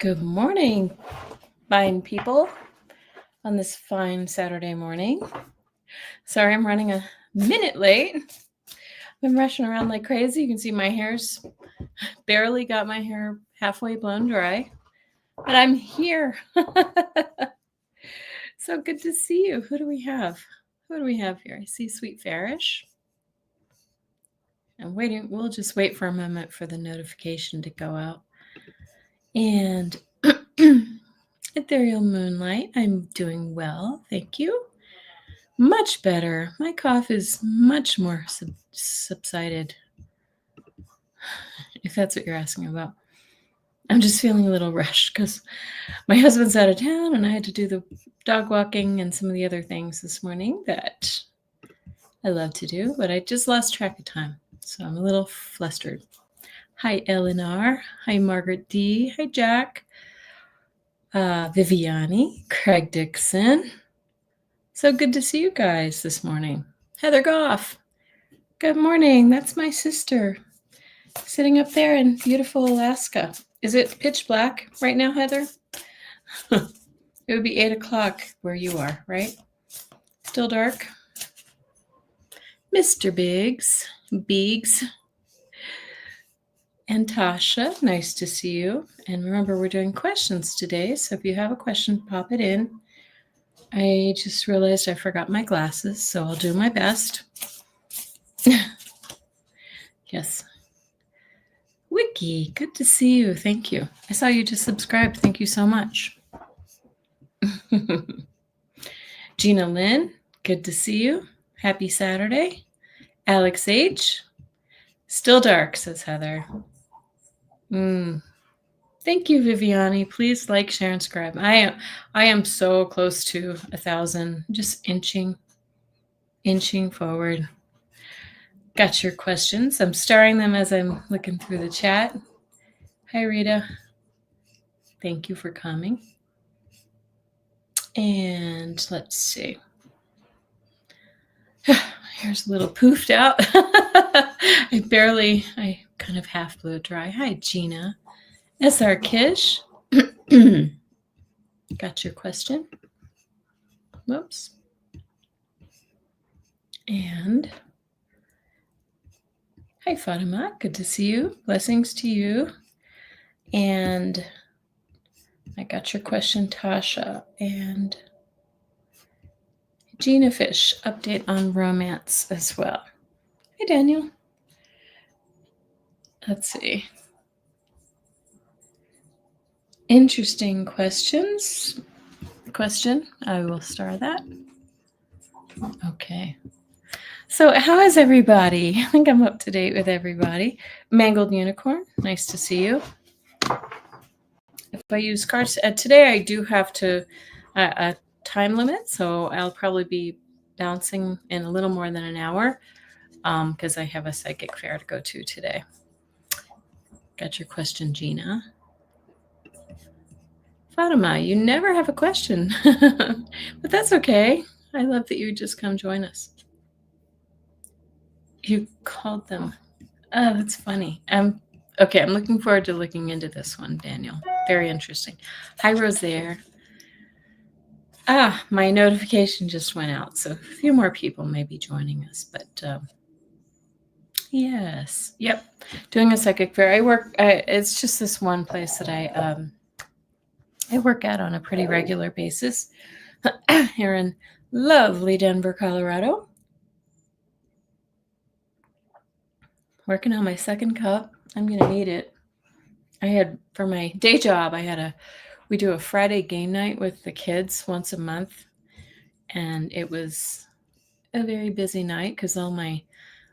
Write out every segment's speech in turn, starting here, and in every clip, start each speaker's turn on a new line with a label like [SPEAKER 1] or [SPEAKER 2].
[SPEAKER 1] Good morning, fine people, on this fine Saturday morning. Sorry, I'm running a minute late. Been rushing around like crazy. You can see my hair's barely got my hair halfway blown dry, but I'm here. So good to see you. Who do we have? Who do we have here? I see Sweet Farish. I'm waiting. We'll just wait for a moment for the notification to go out. And Ethereal Moonlight, I'm doing well. Thank you. Much better. My cough is much more subsided, if that's what you're asking about. I'm just feeling a little rushed because my husband's out of town and I had to do the dog walking and some of the other things this morning that I love to do, but I just lost track of time. So I'm a little flustered. Hi, Eleanor. Hi, Margaret D. Hi, Jack. Viviani. Craig Dixon. So good to see you guys this morning. Heather Goff. Good morning. That's my sister sitting up there in beautiful Alaska. Is it pitch black right now, Heather? It would be 8 o'clock where you are, right? Still dark? Mr. Biggs, and Tasha, nice to see you. And remember, we're doing questions today, so if you have a question, pop it in. I just realized I forgot my glasses, so I'll do my best. Yes. Wiki, good to see you. Thank you. I saw you just subscribed. Thank you so much. Gina Lynn, good to see you. Happy Saturday. Alex H. Still dark, says Heather. Thank you, Viviani. Please like, share, and subscribe. I am so close to 1,000. Just inching forward. Got your questions. I'm starring them as I'm looking through the chat. Hi, Rita. Thank you for coming. And let's see. Here's a little poofed out. I kind of half blew it dry. Hi, Gina. SR Kish. Got your question. Whoops. And hi, Fatima. Good to see you. Blessings to you. And I got your question, Tasha. And Gina Fish, update on romance as well. Hi, Daniel. Let's see. Interesting question. I will star that. Okay. So how is everybody? I think I'm up to date with everybody. Mangled Unicorn, nice to see you. If I use cards today, I do have to a time limit, so I'll probably be bouncing in a little more than an hour because I have a psychic fair to go to today. Got your question, Gina. Fatima, you never have a question, but that's okay. I love that you just come join us. You called them. Oh, that's funny. Okay, I'm looking forward to looking into this one, Daniel. Very interesting. Hi, Rosaire. My notification just went out, so a few more people may be joining us, but yes. Yep. Doing a psychic fair. It's just this one place that I work at on a pretty regular basis here in lovely Denver, Colorado. Working on my second cup. I'm going to need it. For my day job, we do a Friday game night with the kids once a month. And it was a very busy night because all my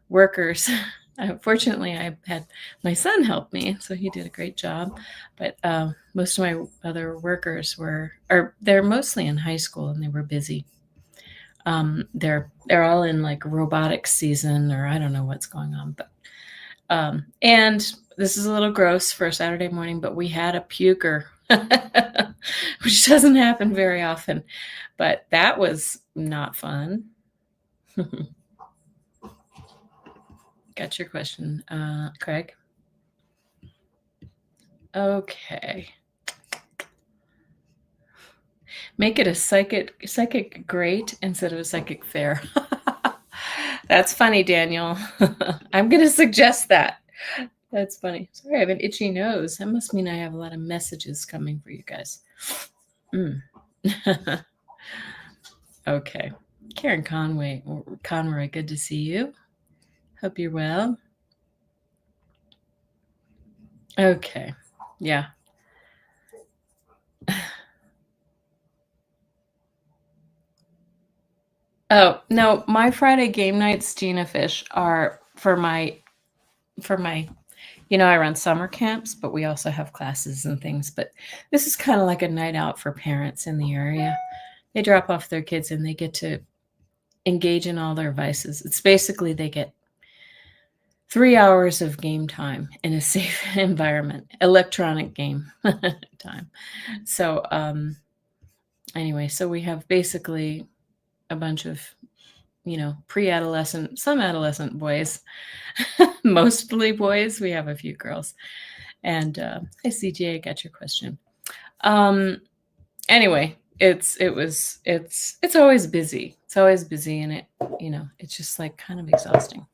[SPEAKER 1] workers, fortunately, I had my son help me, so he did a great job. But most of my other workers they're mostly in high school and they were busy. They're all in like robotics season, or I don't know what's going on, but and this is a little gross for a Saturday morning, but we had a puker, which doesn't happen very often, but that was not fun. Got your question, Craig. Okay. Make it a psychic great instead of a psychic fair. That's funny, Daniel. I'm going to suggest that. That's funny. Sorry, I have an itchy nose. That must mean I have a lot of messages coming for you guys. Okay. Karen Conroy, good to see you. Hope you're well. Okay. Yeah. Oh, no, my Friday game nights, Gina Fish, are for my, I run summer camps, but we also have classes and things. But this is kind of like a night out for parents in the area. They drop off their kids and they get to engage in all their vices. It's basically they get 3 hours of game time in a safe environment, electronic game time. So anyway, so we have basically a bunch of, pre-adolescent, some adolescent boys, mostly boys. We have a few girls. And hi, CJ, I got your question. Anyway, it's always busy. It's always busy, and it's just like kind of exhausting.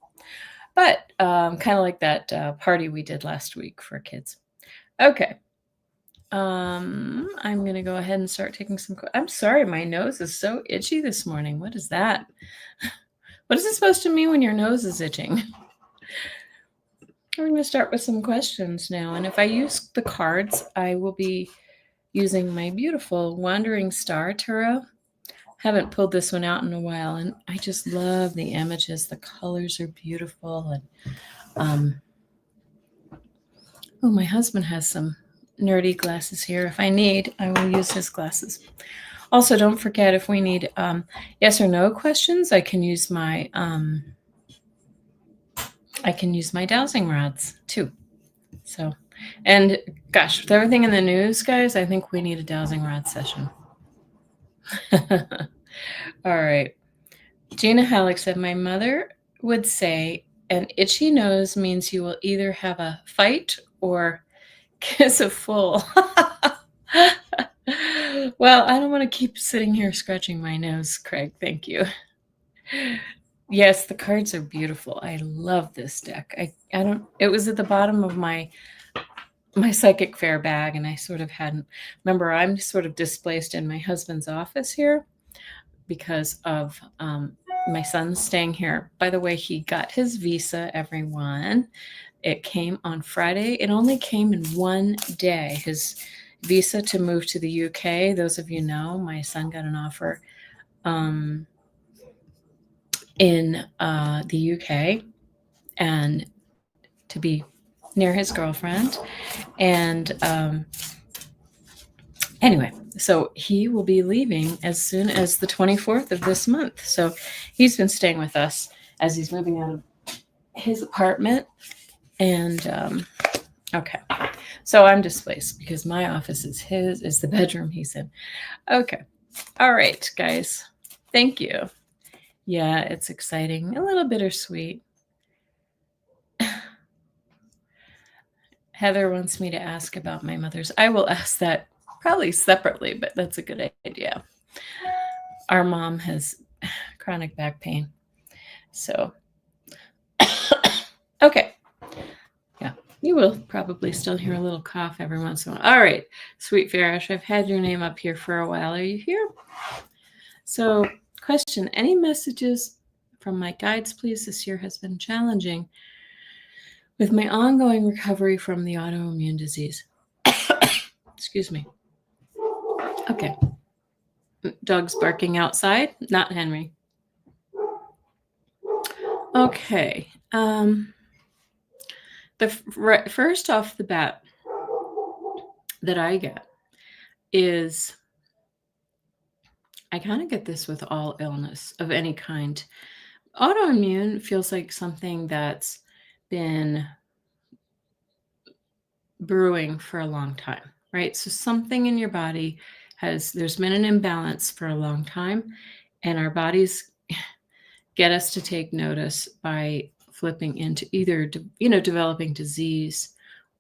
[SPEAKER 1] But kind of like that party we did last week for kids. Okay. I'm going to go ahead and start taking some. I'm sorry, my nose is so itchy this morning. What is that? What is it supposed to mean when your nose is itching? We're going to start with some questions now. And if I use the cards, I will be using my beautiful Wandering Star Tarot. Haven't pulled this one out in a while, and I just love the images. The colors are beautiful. And my husband has some nerdy glasses here. If I need, I will use his glasses. Also, don't forget, if we need yes or no questions, I can use my dowsing rods too. So, and gosh, with everything in the news, guys, I think we need a dowsing rod session. All right. Gina Halleck said, my mother would say an itchy nose means you will either have a fight or kiss a fool. Well, I don't want to keep sitting here scratching my nose, Craig. Thank you. Yes, the cards are beautiful. I love this deck. It was at the bottom of my psychic fair bag, and I sort of hadn't. Remember, I'm sort of displaced in my husband's office here because of my son staying here. By the way, he got his visa, everyone. It came on Friday. It only came in one day. His visa to move to the UK. Those of you know, my son got an offer in the UK and to be near his girlfriend. And anyway, so he will be leaving as soon as the 24th of this month. So he's been staying with us as he's moving out of his apartment. And okay, so I'm displaced because my office is the bedroom he's in. Okay. All right, guys. Thank you. Yeah, it's exciting. A little bittersweet. Heather wants me to ask about my mother's. I will ask that probably separately, but that's a good idea. Our mom has chronic back pain. So, okay. Yeah, you will probably still hear a little cough every once in a while. All right, Sweet Farish, I've had your name up here for a while. Are you here? So, question, any messages from my guides, please? This year has been challenging with my ongoing recovery from the autoimmune disease. Excuse me. Okay. Dog's barking outside, not Henry. Okay. First off the bat that I get is, I kind of get this with all illness of any kind. Autoimmune feels like something that's been brewing for a long time, right? So something in your body there's been an imbalance for a long time, and our bodies get us to take notice by flipping into either, developing disease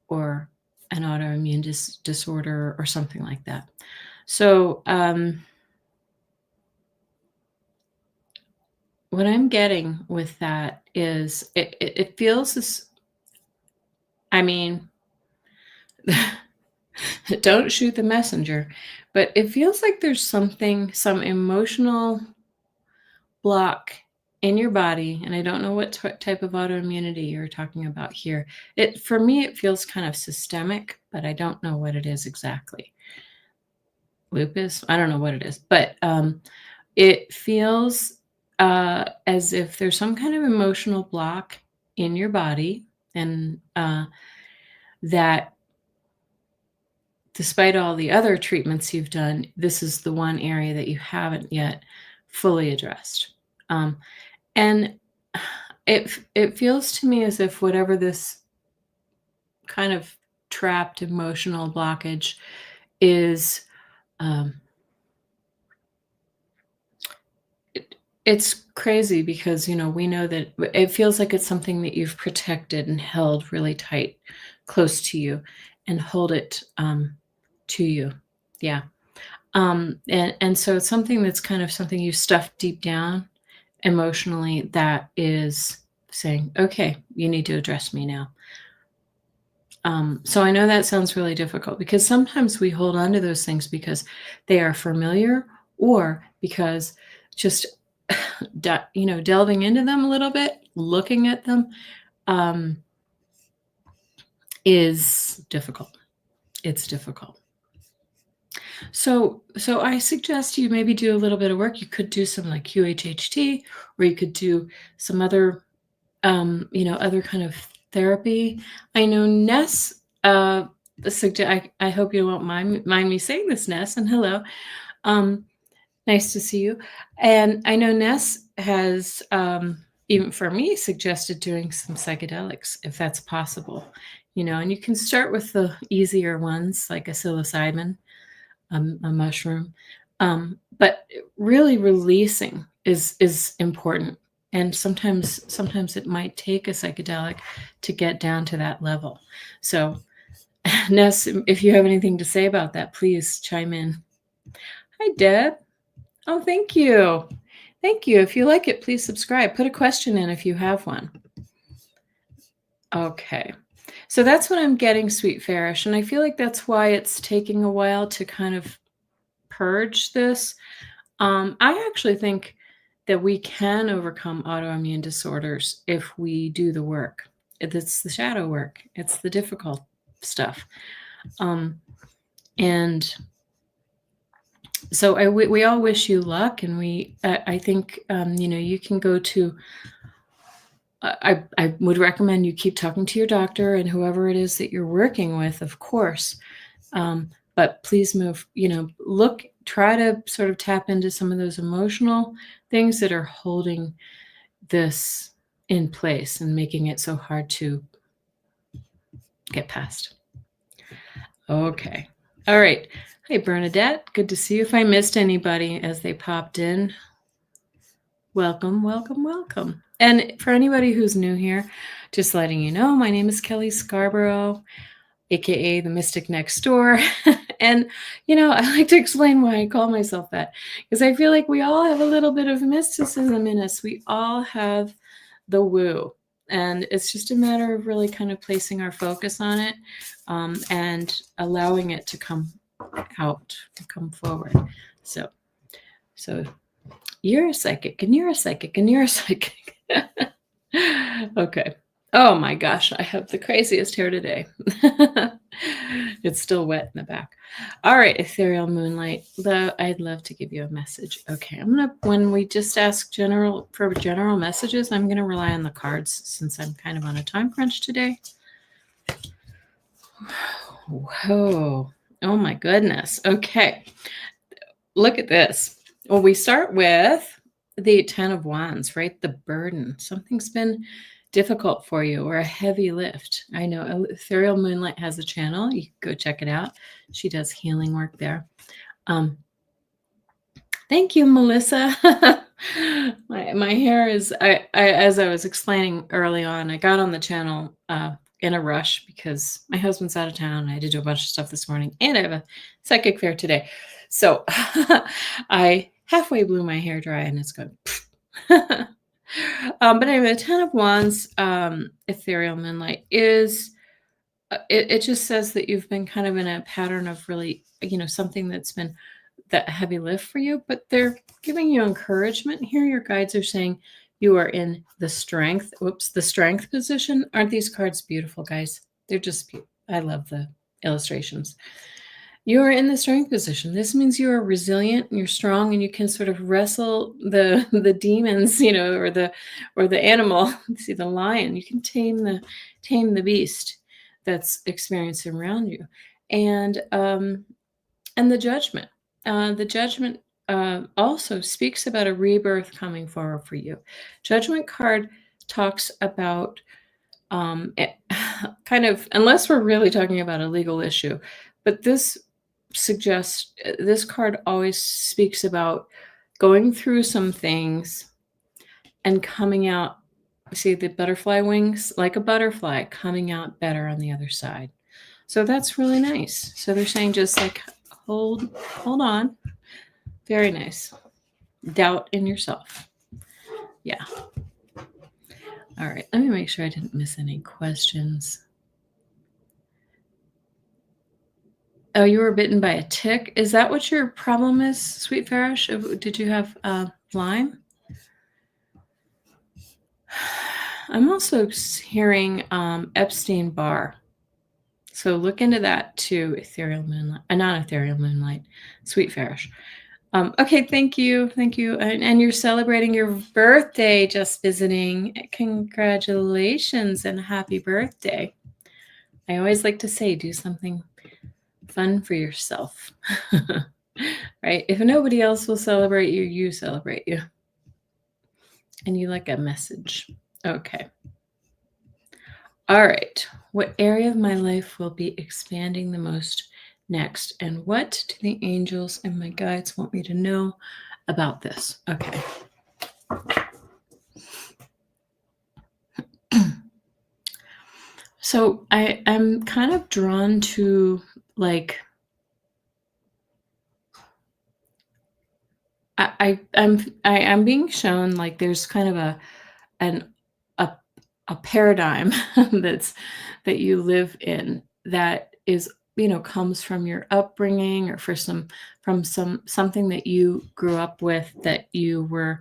[SPEAKER 1] or an autoimmune disorder or something like that. So, what I'm getting with that is it feels as, I mean, don't shoot the messenger, but it feels like there's something, some emotional block in your body, and I don't know what type of autoimmunity you're talking about here. For me, it feels kind of systemic, but I don't know what it is exactly. Lupus? I don't know what it is, but it feels as if there's some kind of emotional block in your body, and that despite all the other treatments you've done, this is the one area that you haven't yet fully addressed. And it feels to me as if whatever this kind of trapped emotional blockage is, um, it's crazy because, we know that it feels like it's something that you've protected and held really tight, close to you, and hold it to you. Yeah. And so it's something that's kind of something you stuffed deep down emotionally that is saying, okay, you need to address me now. So I know that sounds really difficult because sometimes we hold on to those things because they are familiar, or because just delving into them a little bit, looking at them, um, is difficult. It's difficult. So I suggest you maybe do a little bit of work. You could do some like QHHT, or you could do some other, other kind of therapy. I know Ness, I hope you won't mind me saying this, Ness, and hello. Nice to see you. And I know Ness has, even for me, suggested doing some psychedelics if that's possible. And you can start with the easier ones like a psilocybin, a mushroom. But really releasing is important. And sometimes it might take a psychedelic to get down to that level. So, Ness, if you have anything to say about that, please chime in. Hi, Deb. Oh, thank you. Thank you. If you like it, please subscribe. Put a question in if you have one. Okay. So that's what I'm getting, Sweet Farish. And I feel like that's why it's taking a while to kind of purge this. I actually think that we can overcome autoimmune disorders if we do the work. It's the shadow work. It's the difficult stuff. And so we all wish you luck, and I think you can go to. I would recommend you keep talking to your doctor and whoever it is that you're working with, of course. But please try to sort of tap into some of those emotional things that are holding this in place and making it so hard to get past. Okay. All right. Hey, Bernadette. Good to see you. If I missed anybody as they popped in, welcome, welcome, welcome. And for anybody who's new here, just letting you know, my name is Kelly Scarborough, aka the Mystic Next Door. And, I like to explain why I call myself that, because I feel like we all have a little bit of mysticism in us. We all have the woo. And it's just a matter of really kind of placing our focus on it, and allowing it to come out, to come forward. So you're a psychic, and you're a psychic, and you're a psychic. Okay. Oh my gosh, I have the craziest hair today. It's still wet in the back. All right, Ethereal Moonlight, I'd love to give you a message. Okay, when we just ask general messages, I'm gonna rely on the cards since I'm kind of on a time crunch today. Whoa, oh my goodness. Okay, look at this. Well, we start with the 10 of Wands, right? The burden. Something's been difficult for you, or a heavy lift. I know Ethereal Moonlight has a channel. You can go check it out. She does healing work there. Thank you, Melissa. My hair is, as I was explaining early on, I got on the channel in a rush because my husband's out of town. I had to do a bunch of stuff this morning, and I have a psychic fair today. So I halfway blew my hair dry, and it's going. But anyway, the Ten of Wands, ethereal moonlight is. It just says that you've been kind of in a pattern of really, something that's been that heavy lift for you, but they're giving you encouragement here. Your guides are saying you are in the strength position. Aren't these cards beautiful, guys? They're just beautiful. I love the illustrations. You are in the strength position. This means you are resilient and you're strong, and you can sort of wrestle the demons, or the animal. See, the lion. You can tame the beast that's experiencing around you, and the judgment. The judgment also speaks about a rebirth coming forward for you. Judgment card talks about kind of, unless we're really talking about a legal issue, but this card always speaks about going through some things and coming out. See the butterfly wings, like a butterfly, coming out better on the other side. So that's really nice. So they're saying just like hold on. Very nice. Doubt in yourself. Yeah. All right. Let me make sure I didn't miss any questions. Oh, you were bitten by a tick. Is that what your problem is, Sweet Farish? Did you have Lyme? I'm also hearing Epstein-Barr. So look into that too, ethereal moonlight, not ethereal moonlight, Sweet Farish. Okay, thank you. And you're celebrating your birthday, just visiting. Congratulations and happy birthday. I always like to say, do something fun for yourself, right? If nobody else will celebrate you, you celebrate you. And you like a message. Okay. All right. What area of my life will be expanding the most next? And what do the angels and my guides want me to know about this? Okay. So I'm kind of drawn to like I'm being shown like there's kind of a paradigm that you live in that is, comes from your upbringing or from something that you grew up with, that you were,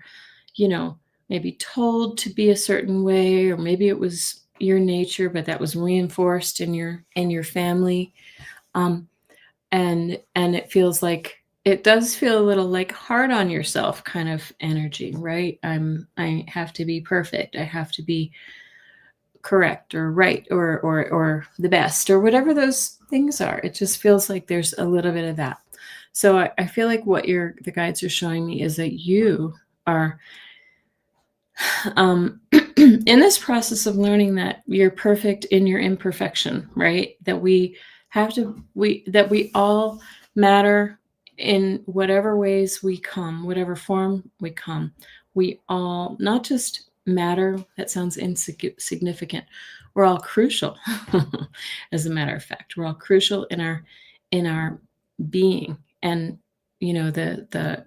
[SPEAKER 1] maybe told to be a certain way, or maybe it was your nature, but that was reinforced in your family. And it feels like, it does feel a little like hard on yourself kind of energy, right? I have to be perfect. I have to be correct or right or the best or whatever those things are. It just feels like there's a little bit of that. So I feel like what the guides are showing me is that you are in this process of learning that you're perfect in your imperfection, right? That we all matter in whatever ways we come, whatever form we come. We all not just matter, that sounds insignificant. We're all crucial. As a matter of fact, we're all crucial in our being, and the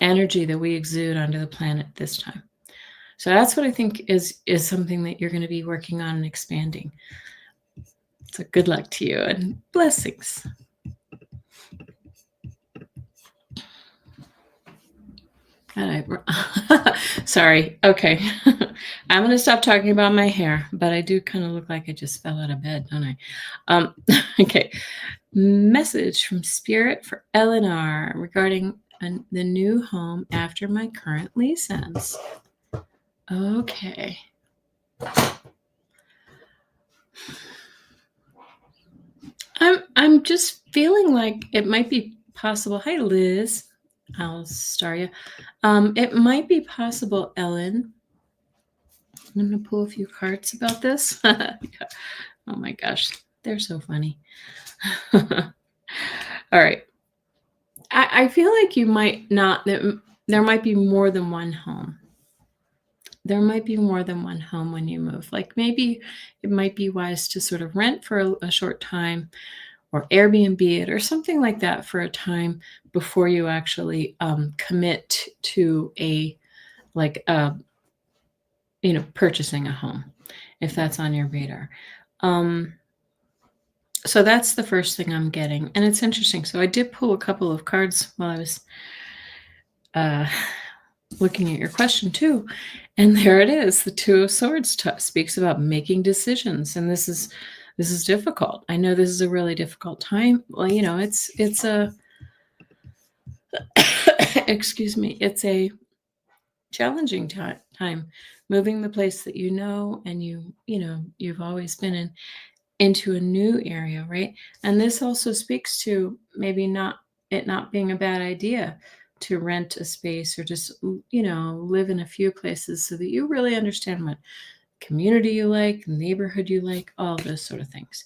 [SPEAKER 1] energy that we exude onto the planet this time. So that's what I think is something that you're going to be working on and expanding. So good luck to you and blessings. Sorry. Okay. I'm going to stop talking about my hair, but I do kind of look like I just fell out of bed, don't I? Okay. Message from Spirit for Eleanor regarding the new home after my current lease ends. Okay. I'm just feeling like it might be possible. Hi, Liz. I'll star you. It might be possible, Ellen. I'm going to pull a few cards about this. Oh my gosh, they're so funny. All right. I feel like you might not, there might be more than one home. there might be more than one home when you move. Like maybe it might be wise to sort of rent for a short time or Airbnb it or something like that for a time before you actually commit to a like purchasing a home, if that's on your radar. So that's the first thing I'm getting, and it's interesting. So I did pull a couple of cards while I was looking at your question too, and there it is. The Two of Swords speaks about making decisions, and this is difficult. I know this is a really difficult time. Well, it's a excuse me, it's a challenging time moving the place that and you've always been in into a new area, right? And this also speaks to maybe not being a bad idea to rent a space or just live in a few places so that you really understand what community you like, neighborhood you like, all those sort of things.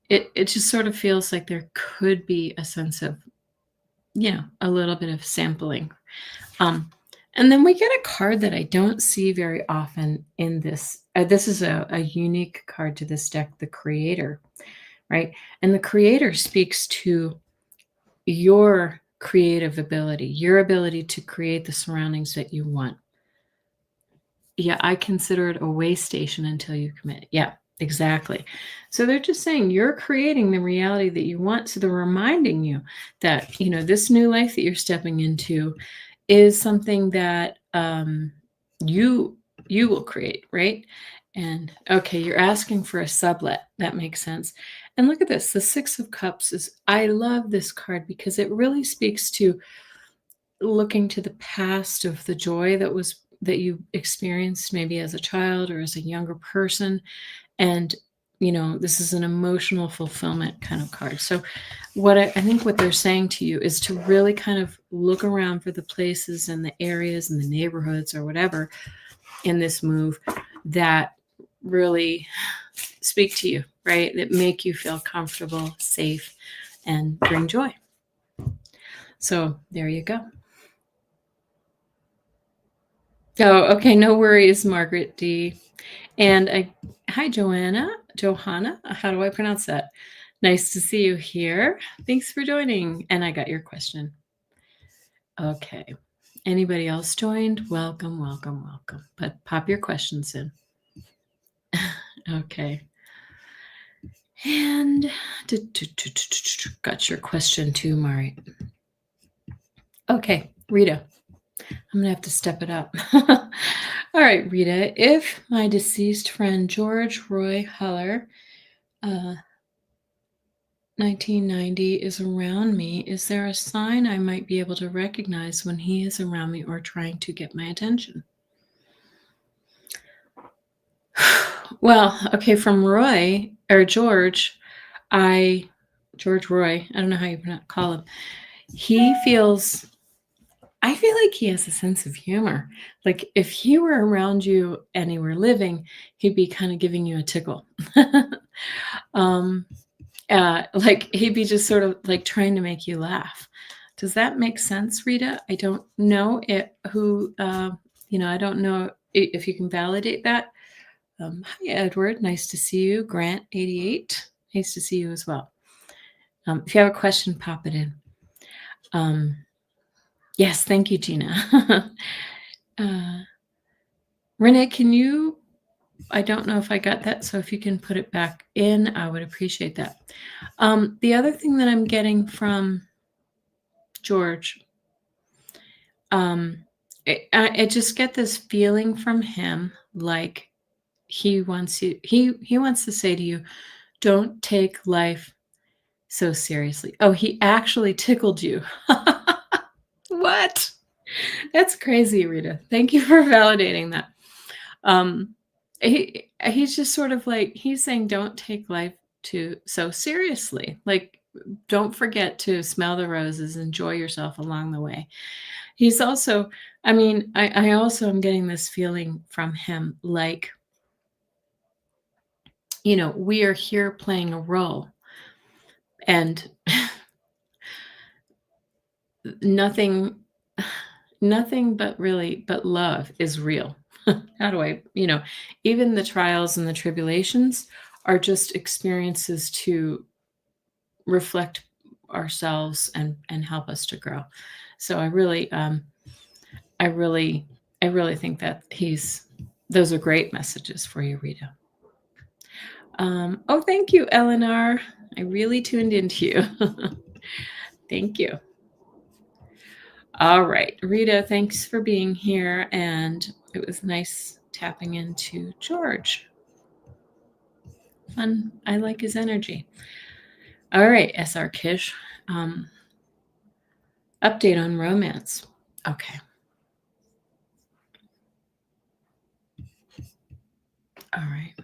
[SPEAKER 1] It just sort of feels like there could be a sense of a little bit of sampling. And then we get a card that I don't see very often in this. This is a unique card to this deck, the Creator, right? And the Creator speaks to your creative ability, your ability to create the surroundings that you want. Yeah, I consider it a way station until you commit. Yeah, exactly. So they're just saying you're creating the reality that you want. So they're reminding you that, this new life that you're stepping into is something that you will create, right? And okay, you're asking for a sublet. That makes sense. And look at this. The Six of Cups I love this card because it really speaks to looking to the past of the joy that you experienced maybe as a child or as a younger person. And this is an emotional fulfillment kind of card. So I think what they're saying to you is to really kind of look around for the places and the areas and the neighborhoods or whatever in this move that really speak to you, right? That make you feel comfortable, safe, and bring joy. So there you go. Oh, okay. No worries, Margaret D. And hi, Johanna. How do I pronounce that? Nice to see you here. Thanks for joining. And I got your question. Okay. Anybody else joined? Welcome, welcome, welcome. But pop your questions in. Okay. And got your question too, Mari. Okay, Rita. I'm going to have to step it up. All right, Rita. If my deceased friend George Roy Heller, 1990, is around me, is there a sign I might be able to recognize when he is around me or trying to get my attention? Well, okay, from Roy or George Roy, I don't know how you call him. I feel like he has a sense of humor. Like if he were around you and he were living, he'd be kind of giving you a tickle. Like he'd be just sort of like trying to make you laugh. Does that make sense, Rita? I don't know I don't know if you can validate that. Hi, Edward. Nice to see you. Grant, 88. Nice to see you as well. If you have a question, pop it in. Yes, thank you, Gina. Renee, I don't know if I got that, so if you can put it back in, I would appreciate that. The other thing that I'm getting from George, I just get this feeling from him like he wants to say to you, don't take life so seriously. Oh, he actually tickled you. What? That's crazy, Rita. Thank you for validating that. He's just sort of like, he's saying don't take life so seriously. Like, don't forget to smell the roses, enjoy yourself along the way. He's also, I also am getting this feeling from him like, we are here playing a role and nothing but love is real. how do I, even the trials and the tribulations are just experiences to reflect ourselves and help us to grow. So I really, I really think that those are great messages for you, Rita. Oh, thank you, Eleanor. I really tuned into you. Thank you. All right, Rita, thanks for being here. And it was nice tapping into George. Fun. I like his energy. All right, SR Kish. Update on romance. Okay. All right.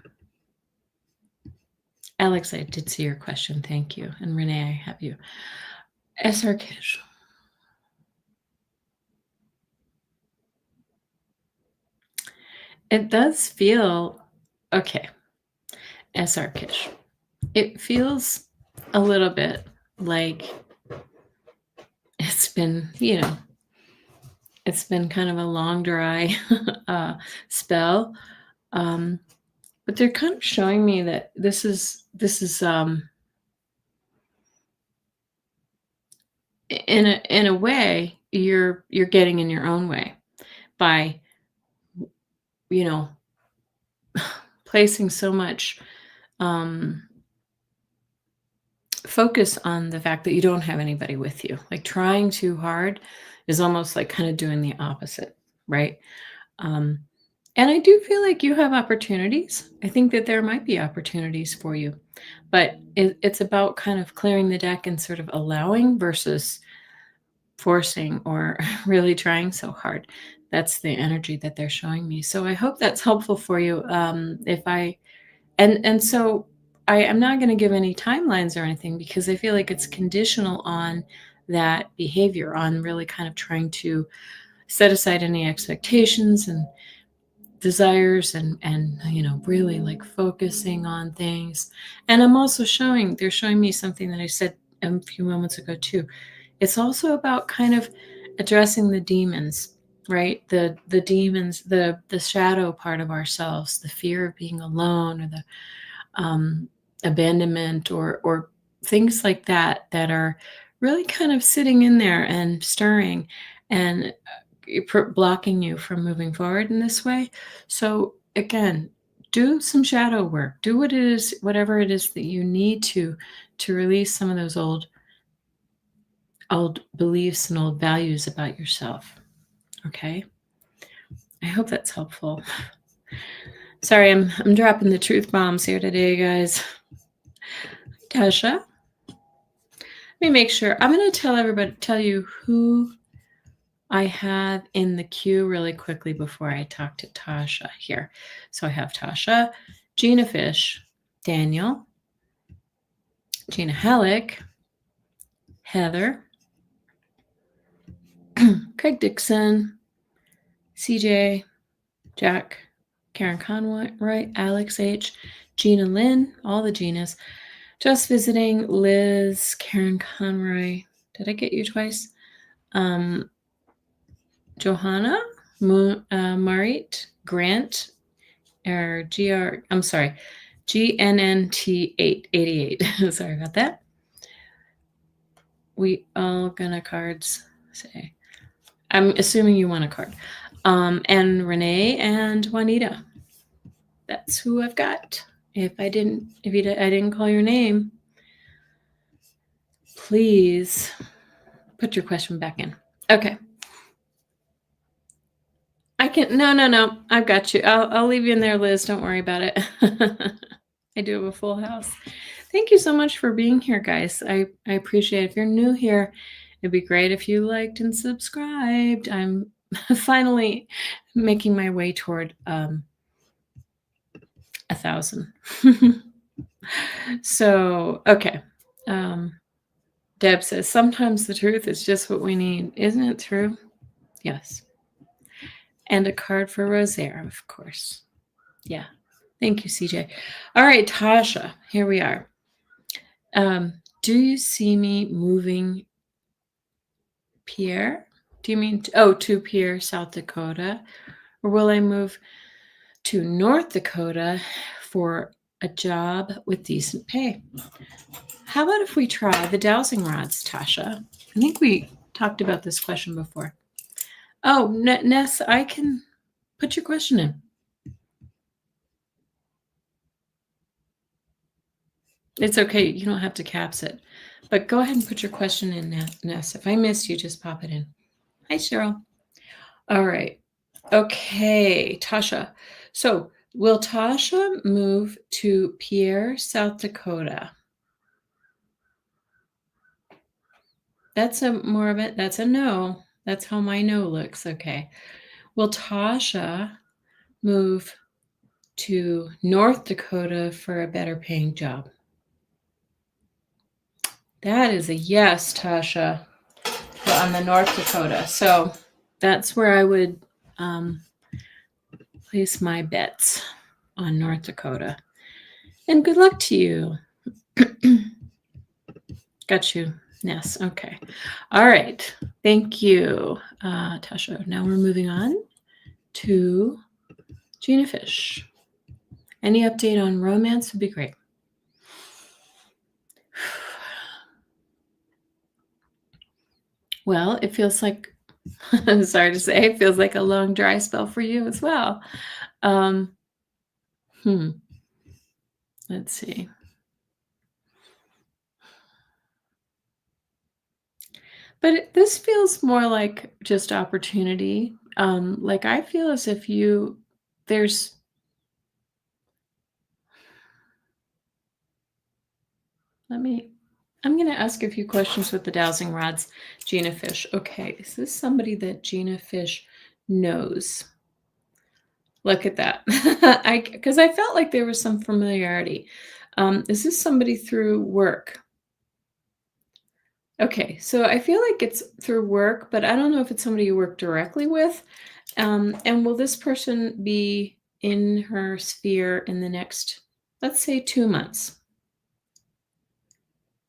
[SPEAKER 1] Alex, I did see your question. Thank you. And Renee, I have you. SR Kish. It does feel okay. SR Kish. It feels a little bit like it's been, it's been kind of a long, dry spell. But they're kind of showing me that this is in a way you're getting in your own way by placing so much focus on the fact that you don't have anybody with you. Like trying too hard is almost like kind of doing the opposite, right? And I do feel like you have opportunities. I think that there might be opportunities for you, but it's about kind of clearing the deck and sort of allowing versus forcing or really trying so hard. That's the energy that they're showing me. So I hope that's helpful for you. So I am not going to give any timelines or anything because I feel like it's conditional on that behavior, on really kind of trying to set aside any expectations and desires and really like focusing on things. And I'm also they're showing me something that I said a few moments ago too. It's also about kind of addressing the demons, right? The demons, the shadow part of ourselves, the fear of being alone, or the abandonment, or things like that are really kind of sitting in there and stirring and blocking you from moving forward in this way. So again, do some shadow work. Do whatever it is that you need to release some of those old beliefs and old values about yourself. Okay? I hope that's helpful. Sorry, I'm dropping the truth bombs here today, guys. Tasha, let me make sure. I'm going to tell you who I have in the queue really quickly before I talk to Tasha here. So I have Tasha, Gina Fish, Daniel, Gina Halleck, Heather, Craig Dixon, CJ, Jack, Karen Conroy, Alex H, Gina Lynn, all the Ginas. Just visiting Liz, Karen Conroy. Did I get you twice? Johanna, Marit, Grant, or GR, I'm sorry, GNNT888. Sorry about that. We all gonna cards say. I'm assuming you want a card. And Renee and Juanita. That's who I've got. If I didn't call your name, please put your question back in. Okay. I can no. I've got you. I'll leave you in there, Liz. Don't worry about it. I do have a full house. Thank you so much for being here, guys. I appreciate it. If you're new here, it'd be great if you liked and subscribed. I'm finally making my way toward 1,000. So, okay. Deb says, sometimes the truth is just what we need. Isn't it true? Yes. And a card for Rosaire, of course. Yeah. Thank you, CJ. All right, Tasha, here we are. Do you see me moving Pierre? Do you mean, to Pierre, South Dakota? Or will I move to North Dakota for a job with decent pay? How about if we try the dowsing rods, Tasha? I think we talked about this question before. Oh, Ness, I can put your question in. It's okay. You don't have to caps it. But go ahead and put your question in, Ness. If I missed you, just pop it in. Hi, Cheryl. All right. Okay, Tasha. So, will Tasha move to Pierre, South Dakota? That's a more of it. That's a no. That's how my no looks. Okay. Will Tasha move to North Dakota for a better paying job? That is a yes, Tasha, on the North Dakota. So that's where I would place my bets, on North Dakota. And good luck to you. Got you. Yes. Okay. All right. Thank you, Tasha. Now we're moving on to Gina Fish. Any update on romance would be great. Well, it feels like, I'm sorry to say, it feels like a long dry spell for you as well. Let's see. But this feels more like just opportunity. Like I feel as if there's, I'm going to ask a few questions with the dowsing rods, Gina Fish. Okay, is this somebody that Gina Fish knows? Look at that. Because I felt like there was some familiarity. Is this somebody through work? Okay, so I feel like it's through work, but I don't know if it's somebody you work directly with. And will this person be in her sphere in the next, let's say, 2 months?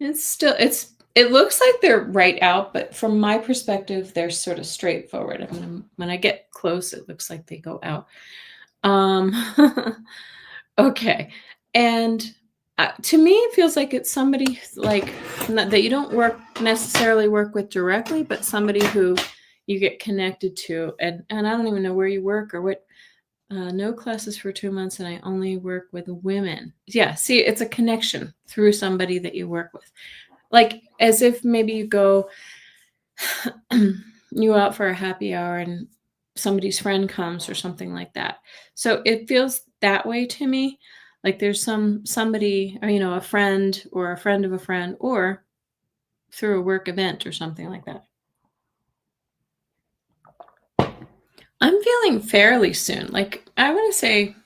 [SPEAKER 1] It looks like they're right out, but from my perspective, they're sort of straightforward. I mean, when I get close, it looks like they go out. Okay. And to me, it feels like it's somebody like that you don't necessarily work with directly, but somebody who you get connected to. And I don't even know where you work or what. No classes for 2 months, and I only work with women. Yeah, see, it's a connection through somebody that you work with. Like as if maybe you go you out for a happy hour and somebody's friend comes or something like that. So it feels that way to me. Like there's somebody, or, a friend or a friend of a friend, or through a work event or something like that. I'm feeling fairly soon. Like I want to say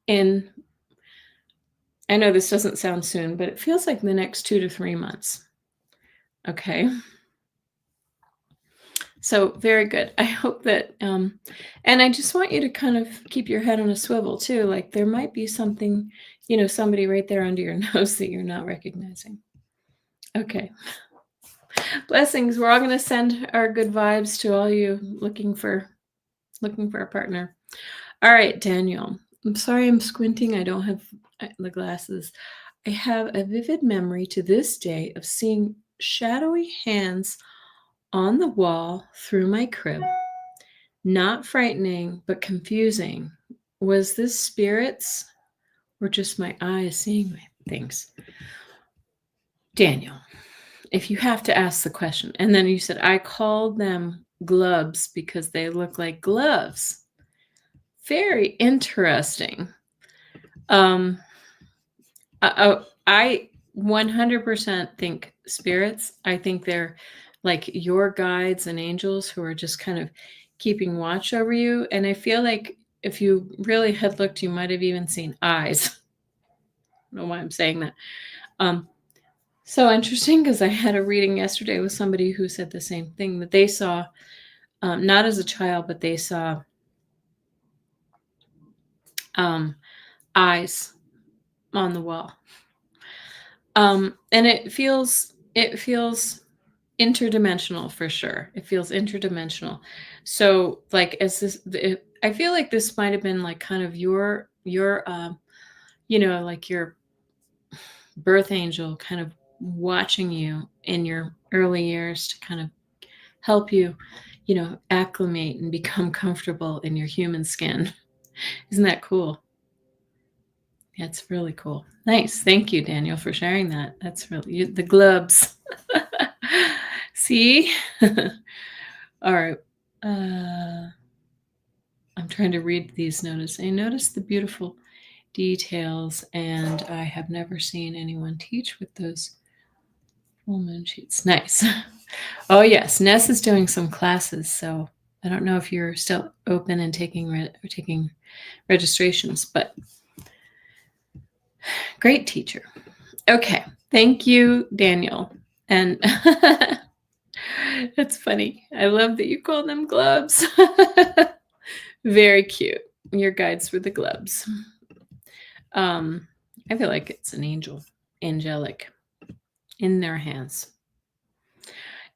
[SPEAKER 1] I know this doesn't sound soon, but it feels like the next 2 to 3 months. Okay. So very good. I hope that, and I just want you to kind of keep your head on a swivel too. Like there might be something, somebody right there under your nose that you're not recognizing. Okay. Blessings. We're all going to send our good vibes to all you looking for a partner. All right, Daniel. I'm sorry I'm squinting. I don't have the glasses. I have a vivid memory to this day of seeing shadowy hands on the wall through my crib. Not frightening, but confusing. Was this spirits or just my eyes seeing things? Daniel, if you have to ask the question, and then you said, I called them gloves because they look like gloves. Very interesting. I 100% think spirits. I think they're like your guides and angels who are just kind of keeping watch over you. And I feel like if you really had looked, you might have even seen eyes. I don't know why I'm saying that. So interesting, because I had a reading yesterday with somebody who said the same thing, that they saw, not as a child, but they saw eyes on the wall. And it feels interdimensional for sure. It feels interdimensional. So like I feel like this might have been like kind of your like your birth angel kind of watching you in your early years to kind of help you, acclimate and become comfortable in your human skin. Isn't that cool? That's really cool. Nice. Thank you, Daniel, for sharing that. That's really the glubs. See? All right. I'm trying to read these notes. I noticed the beautiful details, and I have never seen anyone teach with those full moon sheets. Nice. Oh, yes. Ness is doing some classes, so I don't know if you're still open and taking registrations, but great teacher. Okay. Thank you, Daniel. And that's funny. I love that you call them gloves. Very cute. Your guides were the gloves. I feel like it's an angelic in their hands.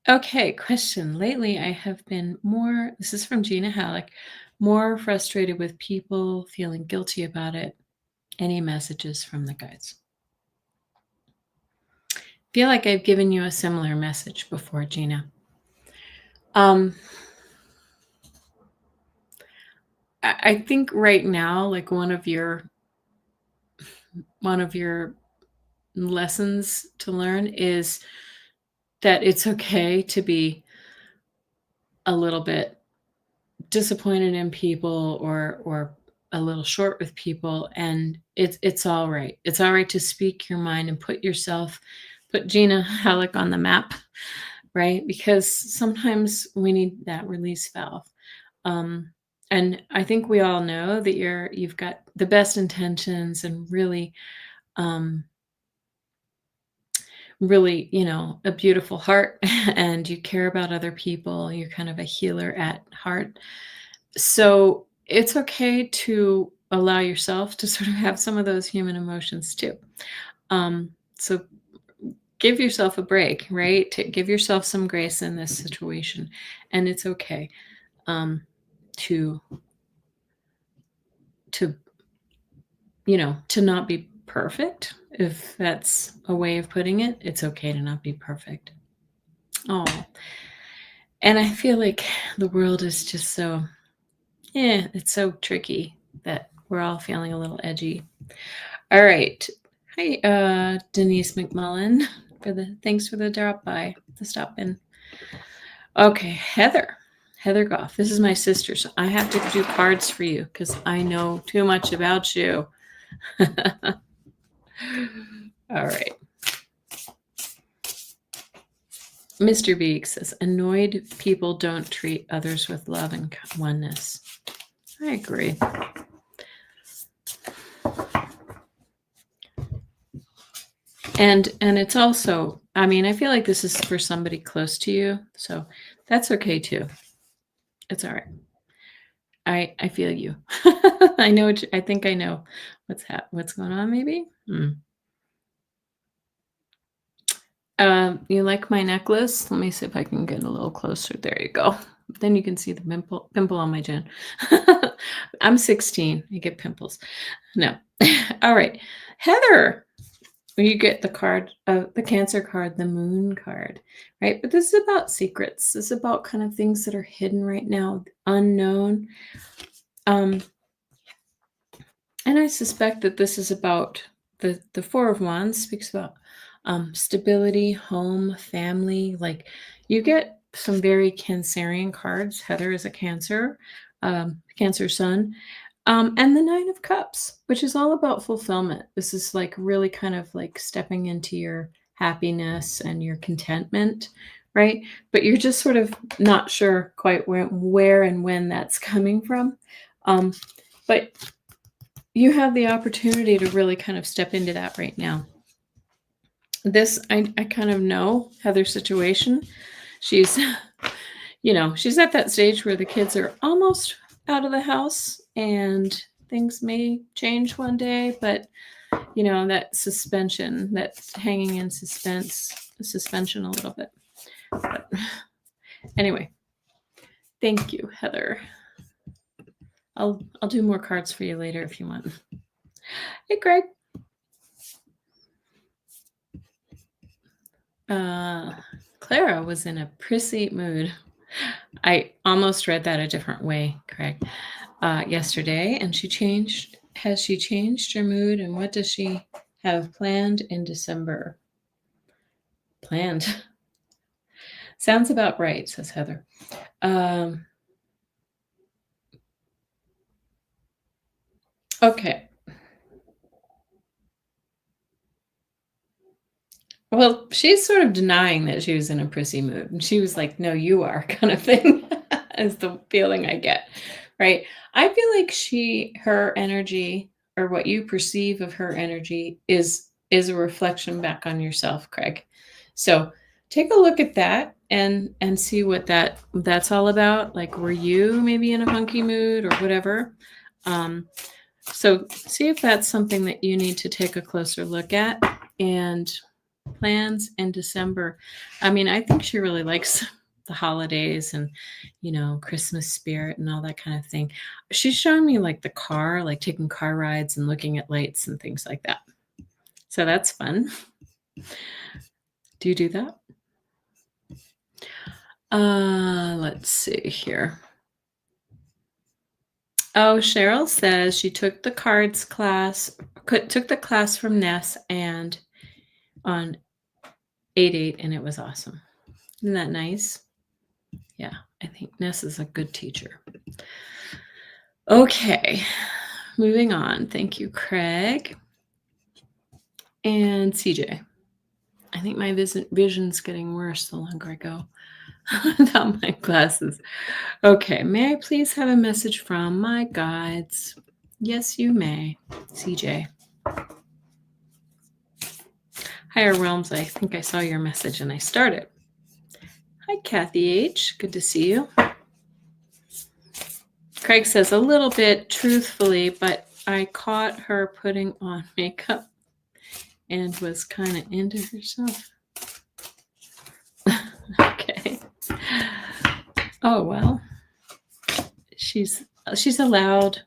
[SPEAKER 1] Okay, question. Lately, I have been this is from Gina Halleck, more frustrated with people, feeling guilty about it. Any messages from the guides? Feel like I've given you a similar message before, Gina. I think right now, like one of your lessons to learn is that it's okay to be a little bit disappointed in people or a little short with people, and it's all right. It's all right to speak your mind and put Gina Halleck on the map, right? Because sometimes we need that release valve. And I think we all know that you've got the best intentions and really, really, a beautiful heart, and you care about other people. You're kind of a healer at heart. So it's okay to allow yourself to sort of have some of those human emotions too. So give yourself a break, right? Give yourself some grace in this situation. And it's okay to not be perfect. If that's a way of putting it, it's okay to not be perfect. Oh, and I feel like the world is just so, it's so tricky that we're all feeling a little edgy. All right. Hi, Denise McMullen, thanks for the stop in. Okay, Heather Goff. This is my sister, so I have to do cards for you because I know too much about you. All right. Mr. Beek says, annoyed people don't treat others with love and oneness. I agree. And it's also, I feel like this is for somebody close to you, so that's okay too. It's all right. I feel you. I know. I think I know what's going on. Maybe. You like my necklace? Let me see if I can get a little closer. There you go. Then you can see the pimple on my chin. I'm 16. I get pimples. No. All right, Heather. You get the card, the Cancer card, the Moon card, right? But this is about secrets. This is about kind of things that are hidden right now, unknown. And I suspect that this is about the Four of Wands speaks about stability, home, family. Like you get some very Cancerian cards. Heather is a Cancer, Cancer Sun. And the Nine of Cups, which is all about fulfillment. This is like really kind of like stepping into your happiness and your contentment, right? But you're just sort of not sure quite where and when that's coming from. But you have the opportunity to really kind of step into that right now. This, I kind of know Heather's situation. She's, she's at that stage where the kids are almost out of the house and things may change one day, but that suspension, that's hanging in suspension a little bit. But anyway, thank you, Heather. I'll do more cards for you later if you want. Hey, Greg. Clara was in a prissy mood. I almost read that a different way, Craig, yesterday, and has she changed her mood, and what does she have planned in December? Planned. Sounds about right, says Heather. Okay. Well, she's sort of denying that she was in a prissy mood. And she was like, "No, you are," kind of thing, is the feeling I get, right? I feel like her energy, or what you perceive of her energy, is a reflection back on yourself, Craig. So take a look at that and see what that's all about. Like, were you maybe in a funky mood or whatever? So see if that's something that you need to take a closer look at. And plans in December. I mean, I think she really likes the holidays and, Christmas spirit and all that kind of thing. She's showing me like the car, like taking car rides and looking at lights and things like that. So that's fun. Do you do that? Let's see here. Oh, Cheryl says she took the cards class, took the class from Ness and on 8/8, and it was awesome. Isn't that nice? Yeah, I think Ness is a good teacher. Okay, moving on. Thank you, Craig. And CJ. I think my vision's getting worse the longer I go without my glasses. Okay, may I please have a message from my guides? Yes, you may, CJ. Higher Realms, I think I saw your message and I started. Hi, Kathy H. Good to see you. Craig says a little bit truthfully, but I caught her putting on makeup and was kind of into herself. Okay. Oh, well. She's allowed.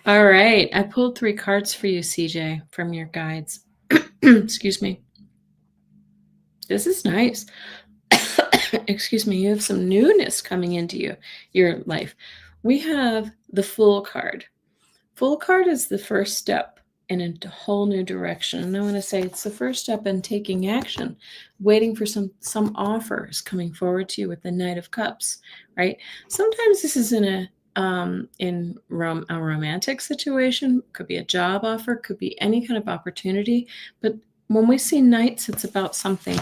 [SPEAKER 1] All right. I pulled 3 cards for you, CJ, from your guides. Excuse me. This is nice. Excuse me. You have some newness coming into your life. We have the Fool card. Fool card is the first step in a whole new direction. And I want to say it's the first step in taking action, waiting for some offers coming forward to you with the Knight of Cups, right? Sometimes this is in a romantic situation, could be a job offer, could be any kind of opportunity. But when we see Knights, it's about something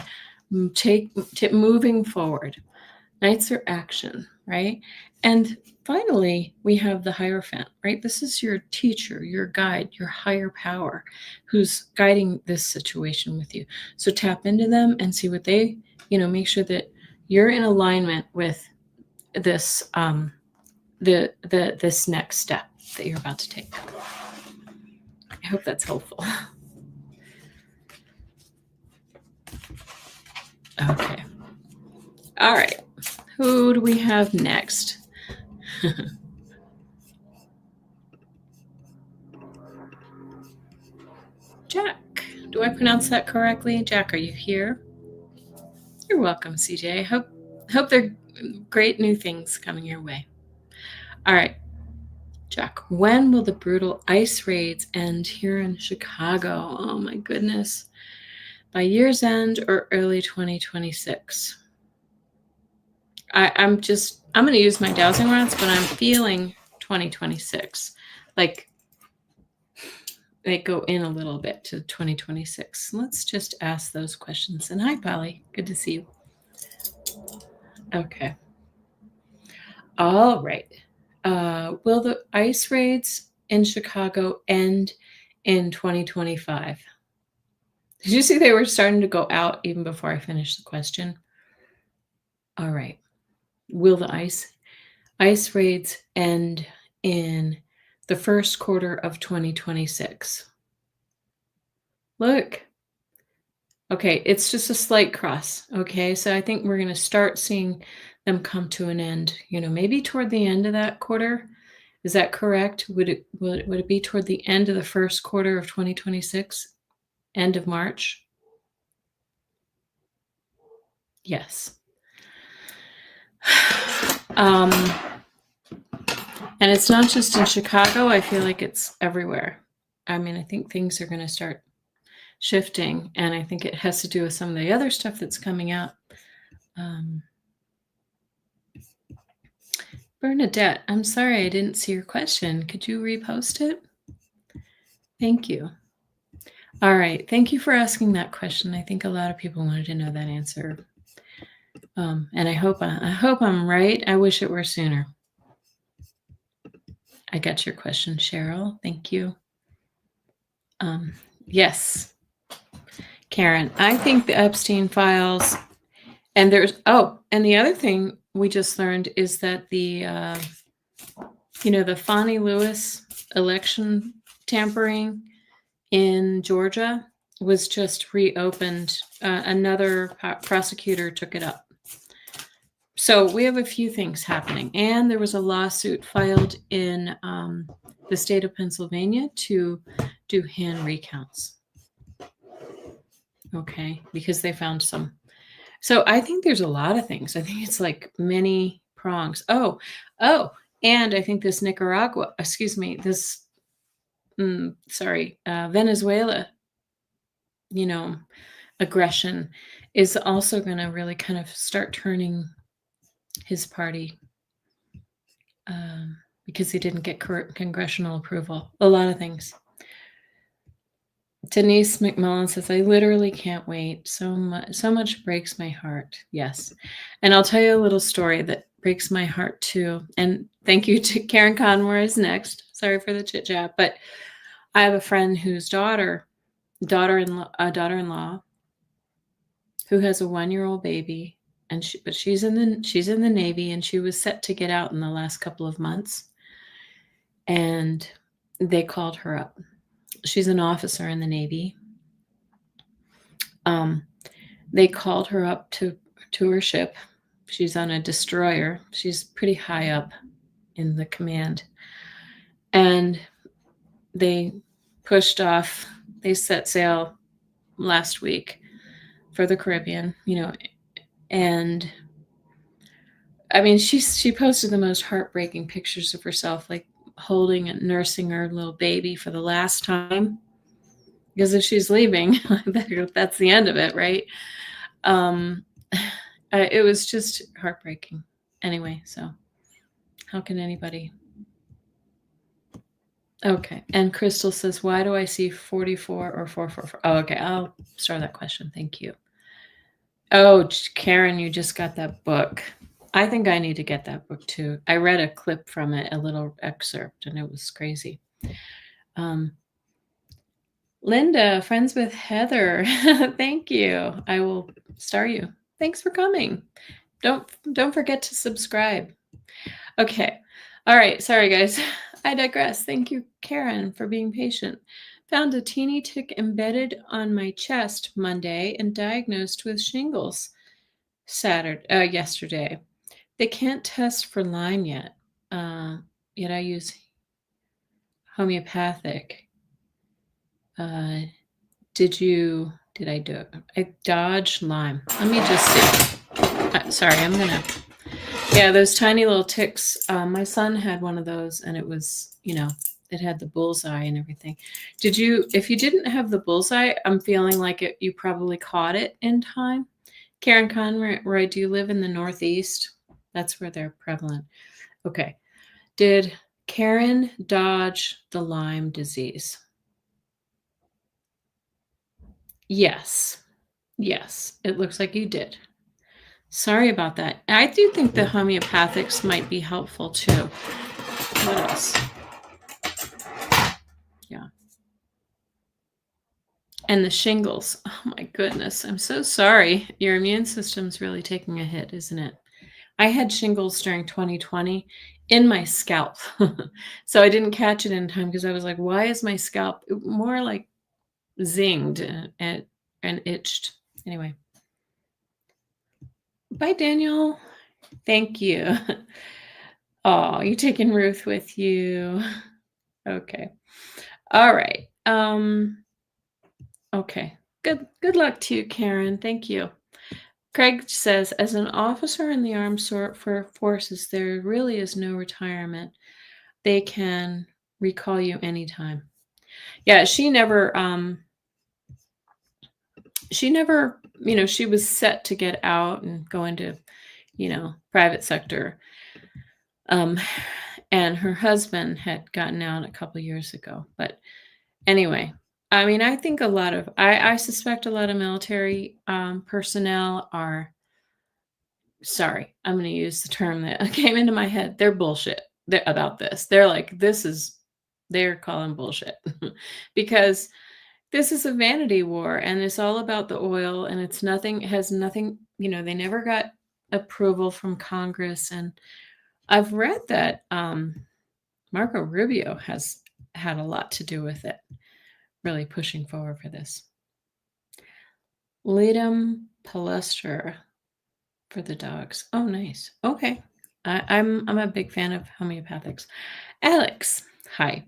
[SPEAKER 1] moving forward. Knights are action, right? And finally, we have the Hierophant, right? This is your teacher, your guide, your higher power who's guiding this situation with you. So tap into them and see what they, make sure that you're in alignment with this this next step that you're about to take. I hope that's helpful. Okay. All right. Who do we have next? Jack. Do I pronounce that correctly? Jack, are you here? You're welcome, CJ. Hope there are great new things coming your way. All right. Jack, when will the brutal ice raids end here in Chicago? Oh my goodness. By year's end or early 2026? I'm going to use my dowsing rods, but I'm feeling 2026. Like they go in a little bit to 2026. Let's just ask those questions. And hi, Polly. Good to see you. Okay. All right. Will the ice raids in Chicago end in 2025? Did you see they were starting to go out even before I finished the question? All right. Will the ice raids end in the first quarter of 2026? Look. Okay, it's just a slight cross. Okay, so I think we're going to start seeing them come to an end. Maybe toward the end of that quarter. Is that correct? Would it be toward the end of the first quarter of 2026? End of March? Yes. Um, and it's not just in Chicago. I feel like it's everywhere. I mean, I think things are going to start shifting, and I think it has to do with some of the other stuff that's coming out. Bernadette, I'm sorry I didn't see your question. Could you repost it? Thank you. All right. Thank you for asking that question. I think a lot of people wanted to know that answer. And I hope I'm right. I wish it were sooner. I got your question, Cheryl. Thank you. Yes, Karen, I think the Epstein files, and and the other thing we just learned is that the Fani Lewis election tampering in Georgia was just reopened. Another prosecutor took it up. So we have a few things happening. And there was a lawsuit filed in the state of Pennsylvania to do hand recounts. Okay, because they found some. So I think there's a lot of things. I think it's like many prongs. Oh, and I think this Venezuela, aggression is also going to really kind of start turning his party because he didn't get congressional approval. A lot of things. Denise McMullen says, I literally can't wait. So much breaks my heart. Yes. And I'll tell you a little story that breaks my heart too. And thank you to Karen Conmore is next. Sorry for the chit chat, but I have a friend whose daughter-in-law who has a 1-year-old baby, and she's in the Navy, and she was set to get out in the last couple of months. And they called her up. She's an officer in the Navy. They called her up to her ship. She's on a destroyer. She's pretty high up in the command. And they pushed off. They set sail last week for the Caribbean, and I mean, she posted the most heartbreaking pictures of herself, like holding and nursing her little baby for the last time, because if she's leaving, that's the end of it, right? It was just heartbreaking. Anyway, so how can anybody? Okay, and Crystal says, why do I see 44 or 444? Oh, okay, I'll start that question. Thank you. Oh, Karen, you just got that book. I think I need to get that book too. I read a clip from it, a little excerpt, and it was crazy. Linda, friends with Heather. Thank you. I will star you. Thanks for coming. Don't forget to subscribe. Okay. All right. Sorry, guys. I digress. Thank you, Karen, for being patient. Found a teeny tick embedded on my chest Monday and diagnosed with shingles yesterday. They can't test for Lyme yet. Yet I use homeopathic. Did I do it? I dodged Lyme. Let me just see. Sorry, those tiny little ticks. My son had one of those, and it was, it had the bullseye and everything. If you didn't have the bullseye, I'm feeling like you probably caught it in time. Karen Conroy, do you live in the Northeast? That's where they're prevalent. Okay. Did Karen dodge the Lyme disease? Yes. Yes, it looks like you did. Sorry about that. I do think the homeopathics might be helpful too. What else? Yeah. And the shingles. Oh my goodness. I'm so sorry. Your immune system's really taking a hit, isn't it? I had shingles during 2020 in my scalp. So I didn't catch it in time because I was like, why is my scalp more like zinged and itched? Anyway. Bye, Daniel. Thank you. Oh, you taking Ruth with you. Okay. All right. Okay. Good luck to you, Karen. Thank you. Craig says, as an officer in the armed forces, there really is no retirement. They can recall you anytime. Yeah, she never, she was set to get out and go into, private sector. And her husband had gotten out a couple years ago. But anyway, I mean, I think I suspect a lot of military personnel are, sorry, I'm going to use the term that came into my head. They're bullshit about this. They're like, they're calling bullshit because this is a vanity war and it's all about the oil and has nothing, they never got approval from Congress. And I've read that Marco Rubio has had a lot to do with it, really pushing forward for this. Ledum palestra for the dogs. Oh, nice. Okay. I'm a big fan of homeopathics. Alex, hi.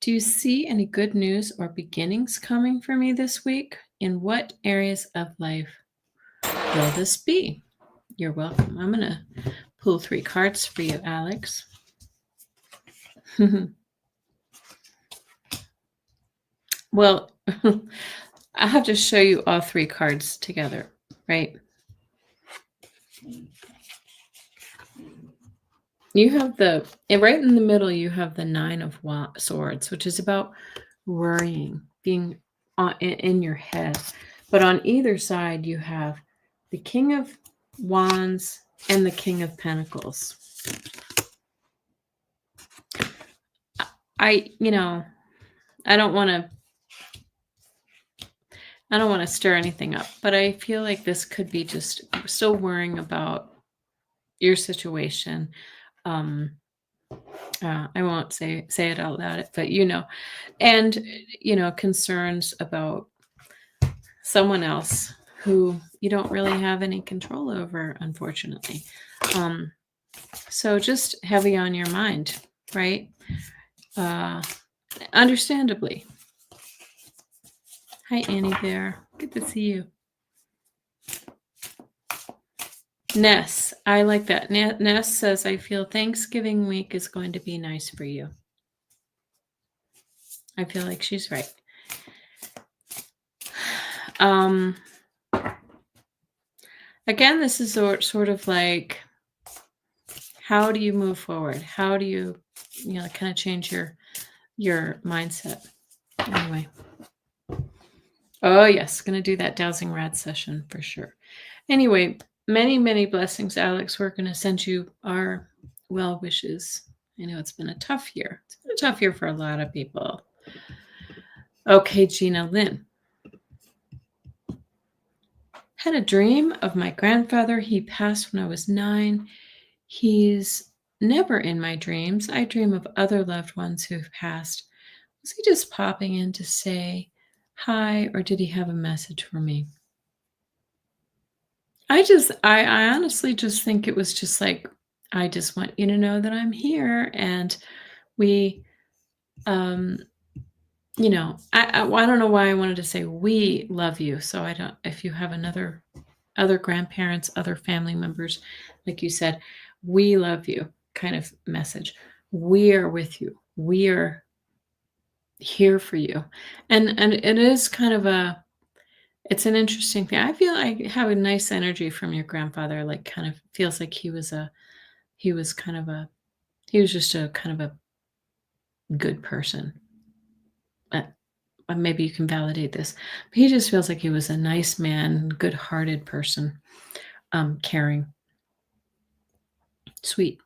[SPEAKER 1] Do you see any good news or beginnings coming for me this week? In what areas of life will this be? You're welcome. I'm going to pull 3 cards for you, Alex. Well, I have to show you all 3 cards together, right? You have right in the middle, you have the 9 of Swords, which is about worrying, being in your head. But on either side, you have the King of Wands and the King of Pentacles. I don't want to stir anything up, but I feel like this could be just still worrying about your situation. I won't say it out loud, but and concerns about someone else who you don't really have any control over, unfortunately. So just heavy on your mind, right? Understandably. Hi, Annie there. Good to see you. Ness, I like that. Ness says, I feel Thanksgiving week is going to be nice for you. I feel like she's right. Again, this is sort of like, how do you move forward? How do you, kind of change your mindset? Anyway. Oh, yes. Going to do that dowsing rad session for sure. Anyway, many, many blessings, Alex. We're going to send you our well wishes. I know it's been a tough year. It's been a tough year for a lot of people. Okay, Gina Lynn. Had a dream of my grandfather. He passed when I was 9. He's never in my dreams. I dream of other loved ones who've passed. Was he just popping in to say hi, or did he have a message for me? I honestly just think it was just like, I just want you to know that I'm here, and we, I don't know why I wanted to say we love you. So I don't, if you have other grandparents, other family members, like you said, we love you kind of message. We are with you. We are here for you. And it is kind of it's an interesting thing. I feel I have a nice energy from your grandfather, like kind of feels like he was just a kind of a good person. Maybe you can validate this, but he just feels like he was a nice man, good-hearted person, caring, sweet.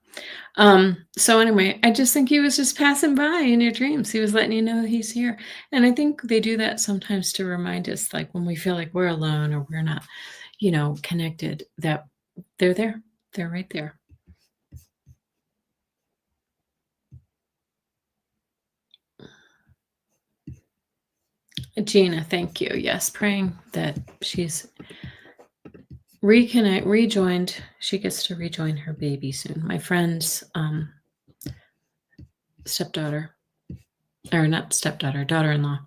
[SPEAKER 1] So anyway, I just think he was just passing by in your dreams. He was letting you know he's here. And I think they do that sometimes to remind us, like when we feel like we're alone or we're not, connected, that they're there. They're right there. Gina, thank you. Yes, praying that she's rejoined. She gets to rejoin her baby soon. My friend's stepdaughter, or not stepdaughter, daughter-in-law.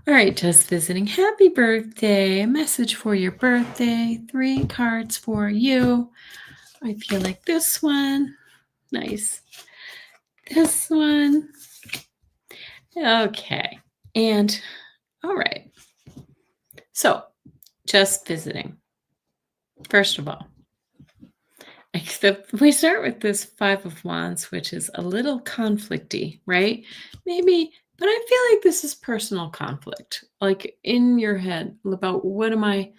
[SPEAKER 1] All right, just visiting. Happy birthday. A message for your birthday. 3 cards for you. I feel like this one. Nice. This one. Okay. And all right. So, just visiting. First of all, we start with this 5 of Wands, which is a little conflicty, right? Maybe, but I feel like this is personal conflict, like in your head about what am I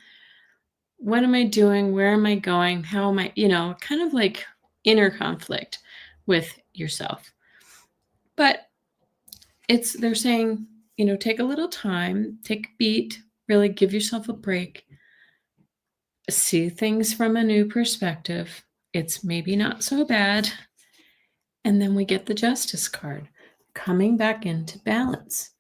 [SPEAKER 1] doing? Where am I going? How am I, kind of like inner conflict with yourself. But they're saying, take a little time, take a beat, really give yourself a break, see things from a new perspective. It's maybe not so bad. And then we get the Justice card, coming back into balance.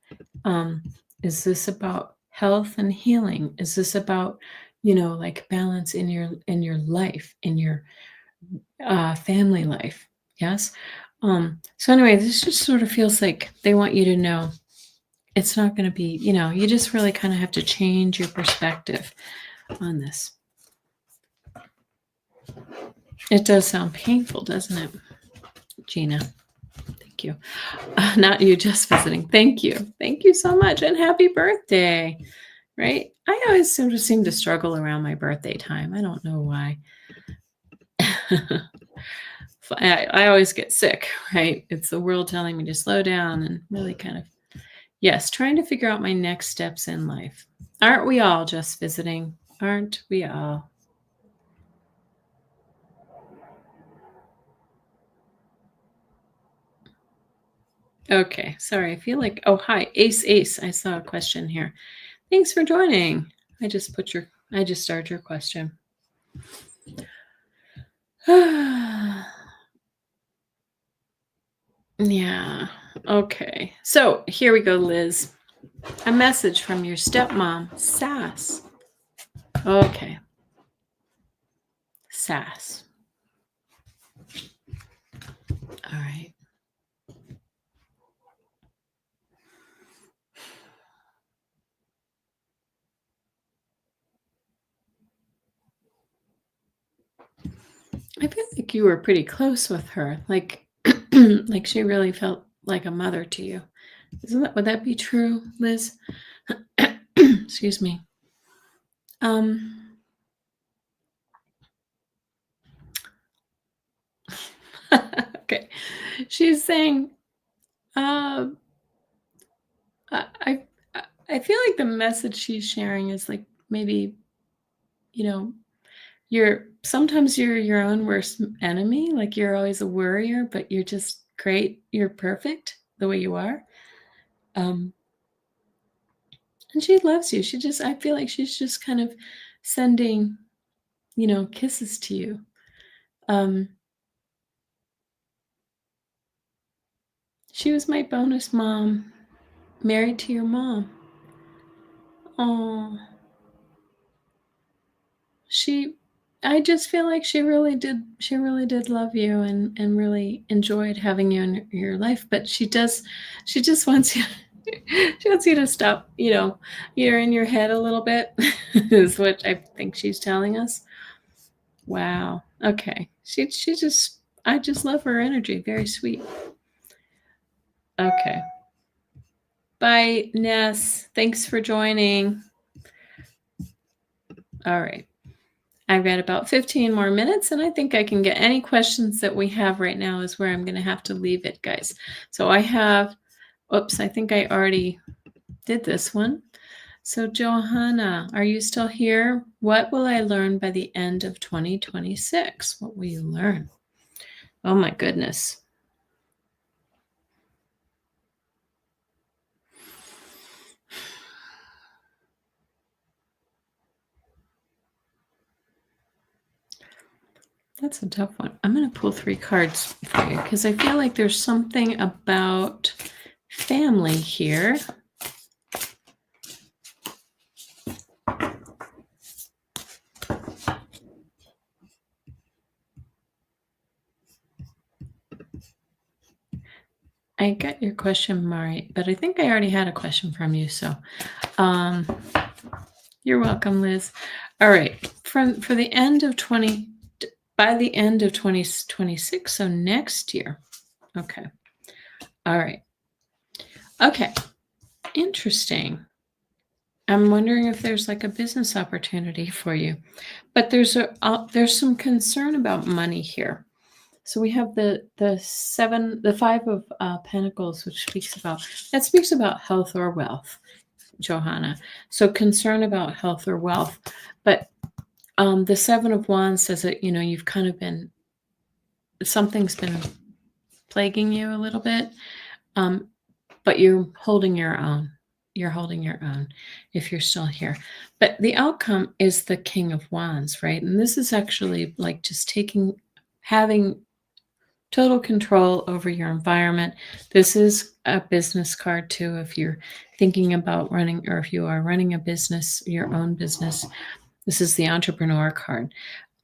[SPEAKER 1] Is this about health and healing? Is this about, like balance in your life, in your family life? Yes. So anyway, this just sort of feels like they want you to know it's not going to be, you just really kind of have to change your perspective on this. It does sound painful, doesn't it, Gina? Thank you. Not you, just visiting. Thank you. Thank you so much. And happy birthday. Right? I always sort of seem to struggle around my birthday time. I don't know why. I always get sick, right? It's the world telling me to slow down and really kind of, yes, trying to figure out my next steps in life. Aren't we all just visiting? Aren't we all? Okay, sorry. I feel like, oh, hi, Ace. I saw a question here. Thanks for joining. I just started your question. Yeah. Okay. So here we go, Liz. A message from your stepmom, Sass. Okay. Sass. All right. I feel like you were pretty close with her. Like, like she really felt like a mother to you. Would that be true, Liz? Excuse me. Okay. She's saying, I feel like the message she's sharing is like maybe, sometimes you're your own worst enemy. Like you're always a worrier, but you're just great. You're perfect the way you are. And she loves you. I feel like she's just kind of sending, kisses to you. She was my bonus mom, married to your mom. Oh, I just feel like she really did love you and really enjoyed having you in your life. But she just wants you, she wants you to stop, you're in your head a little bit, is what I think she's telling us. Wow. Okay. I just love her energy. Very sweet. Okay. Bye, Ness. Thanks for joining. All right. I've got about 15 more minutes, and I think I can get any questions that we have right now is where I'm going to have to leave it, guys. So I think I already did this one. So Johanna, are you still here? What will I learn by the end of 2026? What will you learn? Oh my goodness. That's a tough one. I'm going to pull 3 cards for you because I feel like there's something about family here. I got your question, Mari, but I think I already had a question from you. So, um, you're welcome, Liz. All right, for the end of by the end of 2026, so next year. Okay. All right. Okay. Interesting. I'm wondering if there's like a business opportunity for you, but there's some concern about money here. So we have the 5 of Pentacles, which speaks about health or wealth, Johanna. So concern about health or wealth, but the 7 of Wands says that you've kind of something's been plaguing you a little bit, but you're holding your own. You're holding your own if you're still here. But the outcome is the King of Wands, right? And this is actually like just having total control over your environment. This is a business card too, if you're thinking about running, or if you are running a business, your own business. This is the entrepreneur card.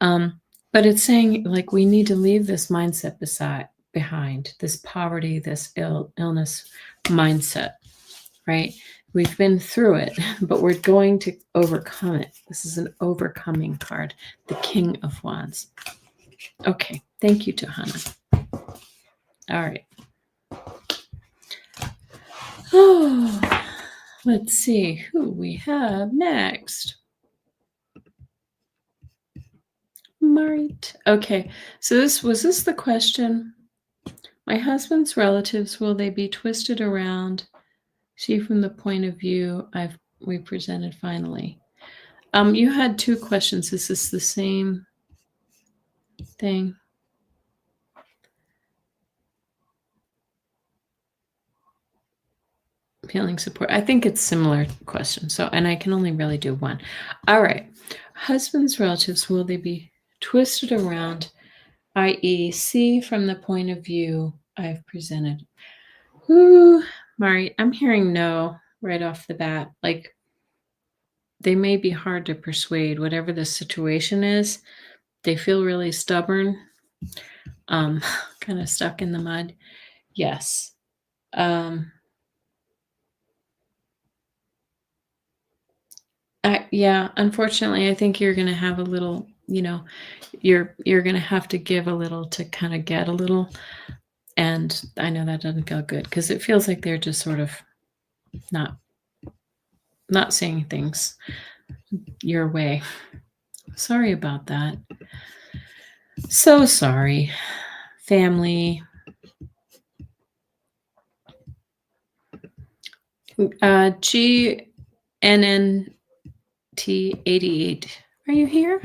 [SPEAKER 1] But it's saying like we need to leave this mindset behind, this poverty, this illness mindset, right? We've been through it, but we're going to overcome it. This is an overcoming card, the King of Wands. Okay, thank you, Johanna. All right. Oh, let's see who we have next. Marit. Okay, so was this the question? My husband's relatives, will they be twisted around? See from the point of view we presented finally. You had 2 questions. Is this the same thing? Feeling support. I think it's similar question. So, and I can only really do one. All right. Husband's relatives, will they be twisted around, i.e., see from the point of view I've presented? Ooh, Mari, I'm hearing no right off the bat. Like, they may be hard to persuade, whatever the situation is. They feel really stubborn, kind of stuck in the mud. Yes. Yeah, unfortunately, I think you're going to have a little, you're going to have to give a little to kind of get a little. And I know that doesn't feel good because it feels like they're just sort of not saying things your way. Sorry about that. So sorry, family. GNNT88. Are you here?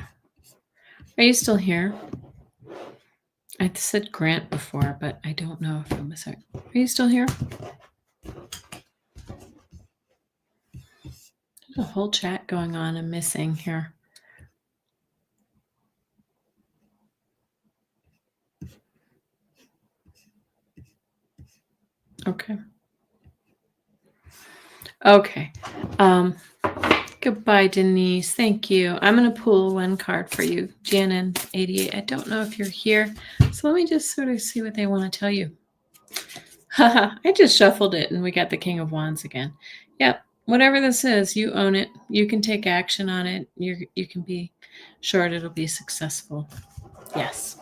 [SPEAKER 1] Are you still here? I said Grant before, but I don't know if I'm sorry. Are you still here? There's a whole chat going on and missing here. Okay. Okay. Goodbye, Denise. Thank you. I'm going to pull one card for you, Janan88. I don't know if you're here, so let me just sort of see what they want to tell you. I just shuffled it and we got the King of Wands again. Yep. Whatever this is, you own it. You can take action on it. You can be sure it'll be successful. Yes.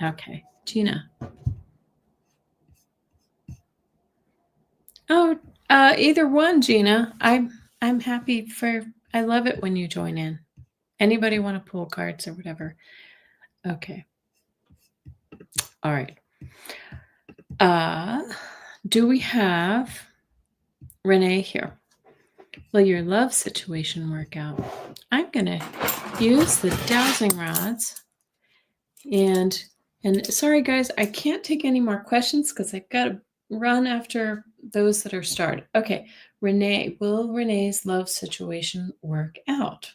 [SPEAKER 1] Okay. Gina. Oh, either one, Gina. I'm happy I love it when you join in. Anybody want to pull cards or whatever? Okay. All right. Do we have Renee here? Will your love situation work out? I'm going to use the dowsing rods. And sorry, guys, I can't take any more questions because I've got to run after those that are started. Okay, Renee, will Renee's love situation work out?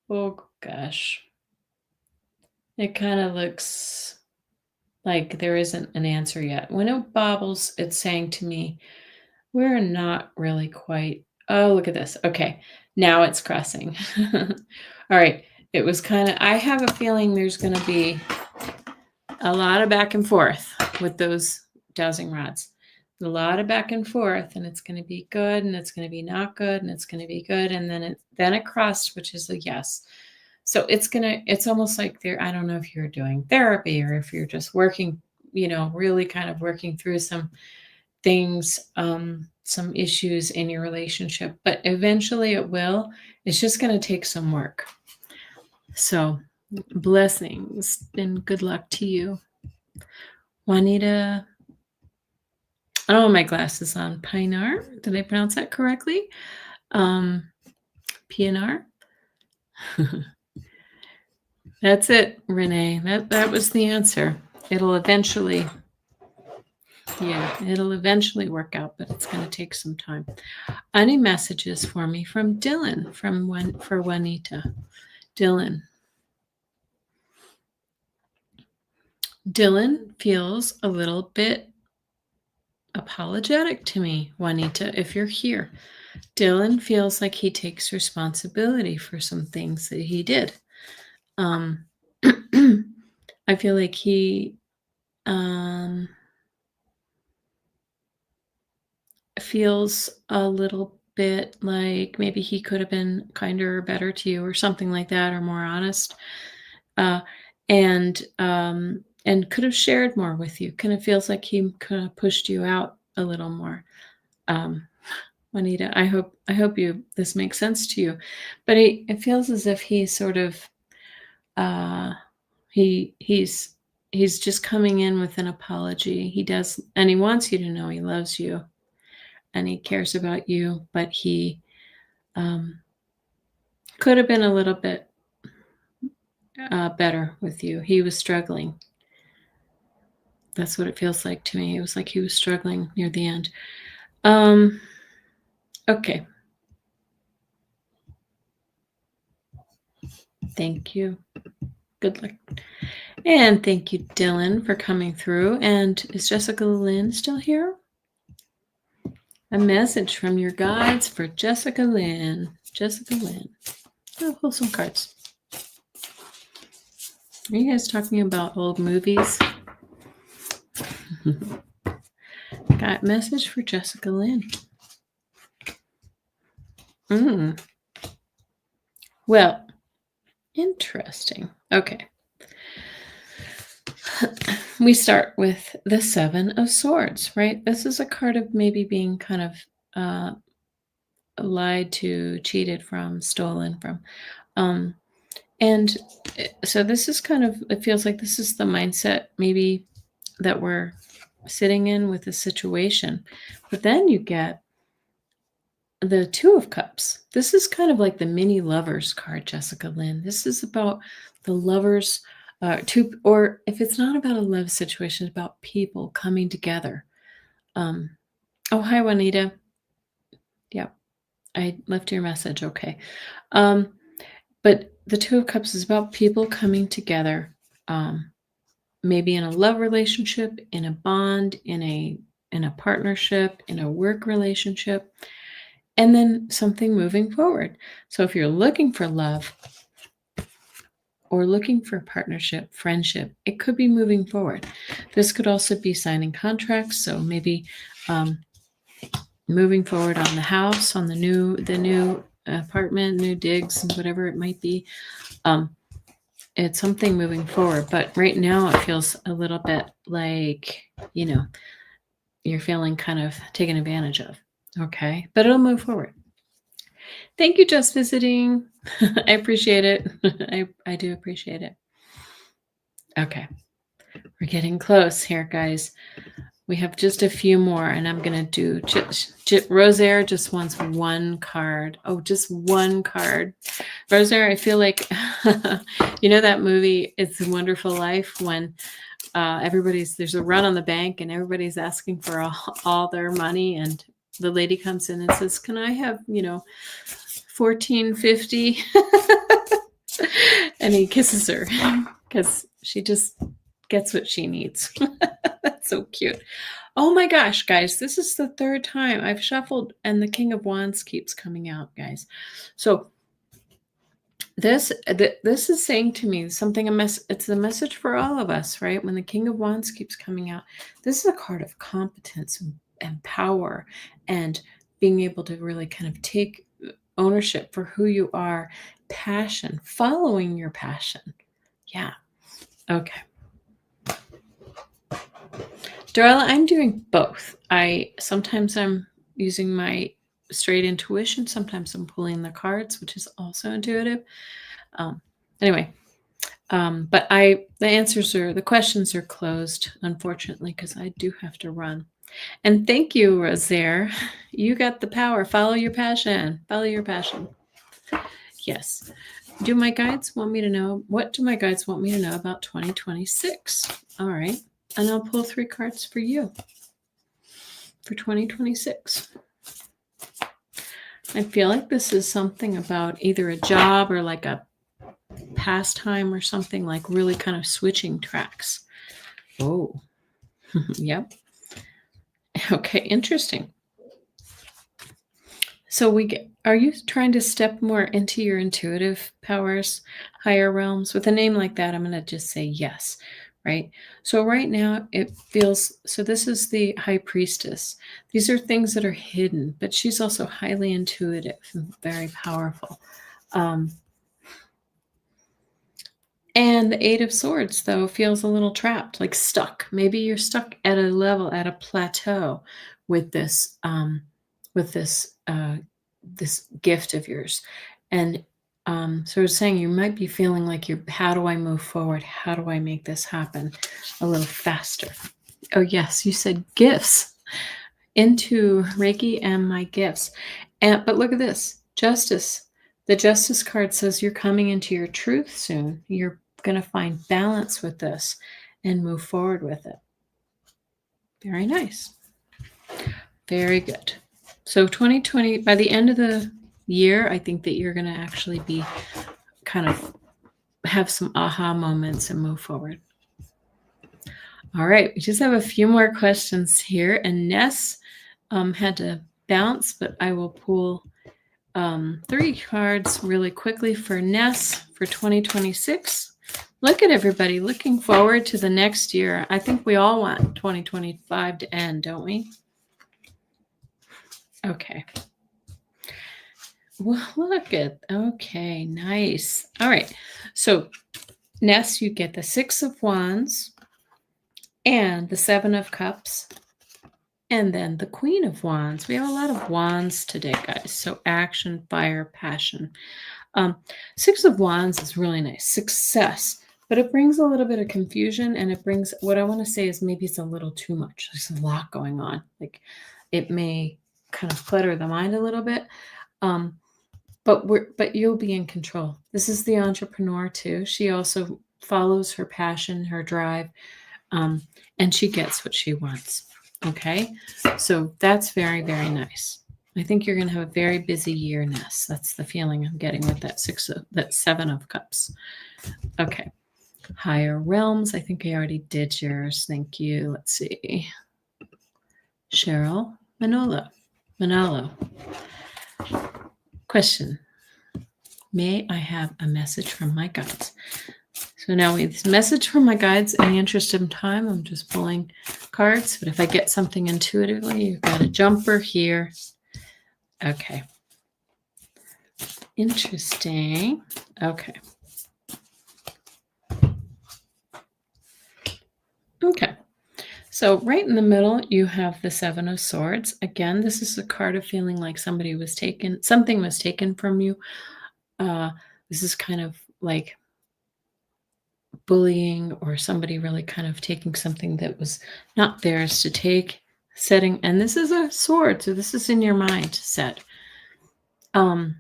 [SPEAKER 1] Oh, gosh. It kind of looks like there isn't an answer yet. When it bobbles, it's saying to me, we're not really quite. Oh, look at this. Okay, now it's crossing. All right. It was I have a feeling there's going to be a lot of back and forth with those dowsing rods. A lot of back and forth, and it's going to be good, and it's going to be not good, and it's going to be good, and then it crossed, which is a yes. So it's almost like I don't know if you're doing therapy or if you're just working, really kind of working through some things, some issues in your relationship, but eventually it will. It's just going to take some work. So blessings and good luck to you. Juanita, I don't have my glasses on. Pinar, did I pronounce that correctly? PNR. That's it, Renee. That was the answer. It'll eventually work out, but it's going to take some time. Any messages for me from Dylan for Juanita? Dylan feels a little bit apologetic to me, Juanita, if you're here. Dylan feels like he takes responsibility for some things that he did. I feel like he feels a little bit like maybe he could have been kinder or better to you or something like that, or more honest, and could have shared more with you. Kind of feels like he kind of pushed you out a little more. Juanita, I hope this makes sense to you, but it feels as if he's sort of he's just coming in with an apology. He does, and he wants you to know he loves you and he cares about you, but he could have been a little bit better with you. He was struggling. That's what it feels like to me. It was like he was struggling near the end. Okay. Thank you. Good luck. And thank you, Dylan, for coming through. And is Jessica Lynn still here? A message from your guides for Jessica Lynn. Jessica Lynn. Oh, pull some cards. Are you guys talking about old movies? Got a message for Jessica Lynn. Well, interesting. Okay. We start with the Seven of Swords, right? This is a card of maybe being kind of lied to, cheated from, stolen from. And so this is kind of, it feels like this is the mindset maybe that we're sitting in with the situation. But then you get the Two of Cups. This is kind of like the mini lovers card, Jessica Lynn. This is about the lovers, or if it's not about a love situation, it's about people coming together. Oh, hi, Juanita. Yeah, I left your message. Okay. But the Two of Cups is about people coming together, maybe in a love relationship, in a bond, in a partnership, in a work relationship, and then something moving forward. So if you're looking for love or looking for partnership, friendship, it could be moving forward. This could also be signing contracts. So maybe moving forward on the house, on the new apartment, new digs, and whatever it might be. It's something moving forward, but right now it feels a little bit like, you're feeling kind of taken advantage of. Okay, but it'll move forward. Thank you, Just Visiting. I appreciate it. I do appreciate it. Okay, we're getting close here, guys. We have just a few more, and I'm going to do Rosaire just wants one card. Oh, just one card. Rosaire, I feel like, that movie, It's a Wonderful Life, when there's a run on the bank and everybody's asking for all their money, and the lady comes in and says, can I have, $14.50? And he kisses her because she just gets what she needs. That's so cute. Oh my gosh, guys, this is the third time I've shuffled and the King of Wands keeps coming out, guys. So this is saying to me something, it's a message for all of us, right? When the King of Wands keeps coming out, this is a card of competence and power and being able to really kind of take ownership for who you are, passion, following your passion. Yeah. Okay. Dorella, I'm doing both. Sometimes I'm using my straight intuition. Sometimes I'm pulling the cards, which is also intuitive. Anyway, but the questions are closed, unfortunately, because I do have to run. And thank you, Rosaire. You got the power. Follow your passion. Follow your passion. Yes. What do my guides want me to know about 2026? All right. And I'll pull 3 cards for you for 2026. I feel like this is something about either a job or like a pastime or something, like really kind of switching tracks. Oh, yep. Okay, interesting. So are you trying to step more into your intuitive powers, higher realms? With a name like that, I'm going to just say yes, right? So right now it feels, so this is the High Priestess. These are things that are hidden, but she's also highly intuitive and very powerful. And the 8 of Swords, though, feels a little trapped, like stuck. Maybe you're stuck at a level, at a plateau with this this gift of yours. And so I was saying, you might be feeling like how do I move forward? How do I make this happen a little faster? Oh, yes, you said gifts. Into Reiki and my gifts. But look at this, Justice. The Justice card says you're coming into your truth soon. You're going to find balance with this and move forward with it. Very nice. Very good. So 2020, by the end of the year, I think that you're going to actually be kind of have some aha moments and move forward. All right, we just have a few more questions here. And Ness had to bounce, but I will pull 3 cards really quickly for Ness for 2026. Look at everybody looking forward to the next year. I think we all want 2025 to end, don't we? Okay. Well, okay, nice. All right. So, Ness, you get the 6 of Wands and the 7 of Cups. And then the Queen of Wands. We have a lot of wands today, guys. So action, fire, passion. 6 of Wands is really nice. Success. But it brings a little bit of confusion, and it brings, what I want to say is maybe it's a little too much. There's a lot going on. Like it may kind of clutter the mind a little bit. But you'll be in control. This is the entrepreneur too. She also follows her passion, her drive, and she gets what she wants. Okay, so that's very, very nice. I think you're going to have a very busy year, Ness. That's the feeling I'm getting with that 7 of Cups. Okay, higher realms. I think I already did yours. Thank you. Let's see. Cheryl Manalo. Question. May I have a message from my guides? So now with message from my guides, in the interest of time, I'm just pulling cards. But if I get something intuitively, you've got a jumper here. Okay. Interesting. Okay. Okay. So right in the middle, you have the 7 of Swords. Again, this is a card of feeling like something was taken from you. This is kind of like bullying, or somebody really kind of taking something that was not theirs to take, and this is a sword, so this is in your mind set. The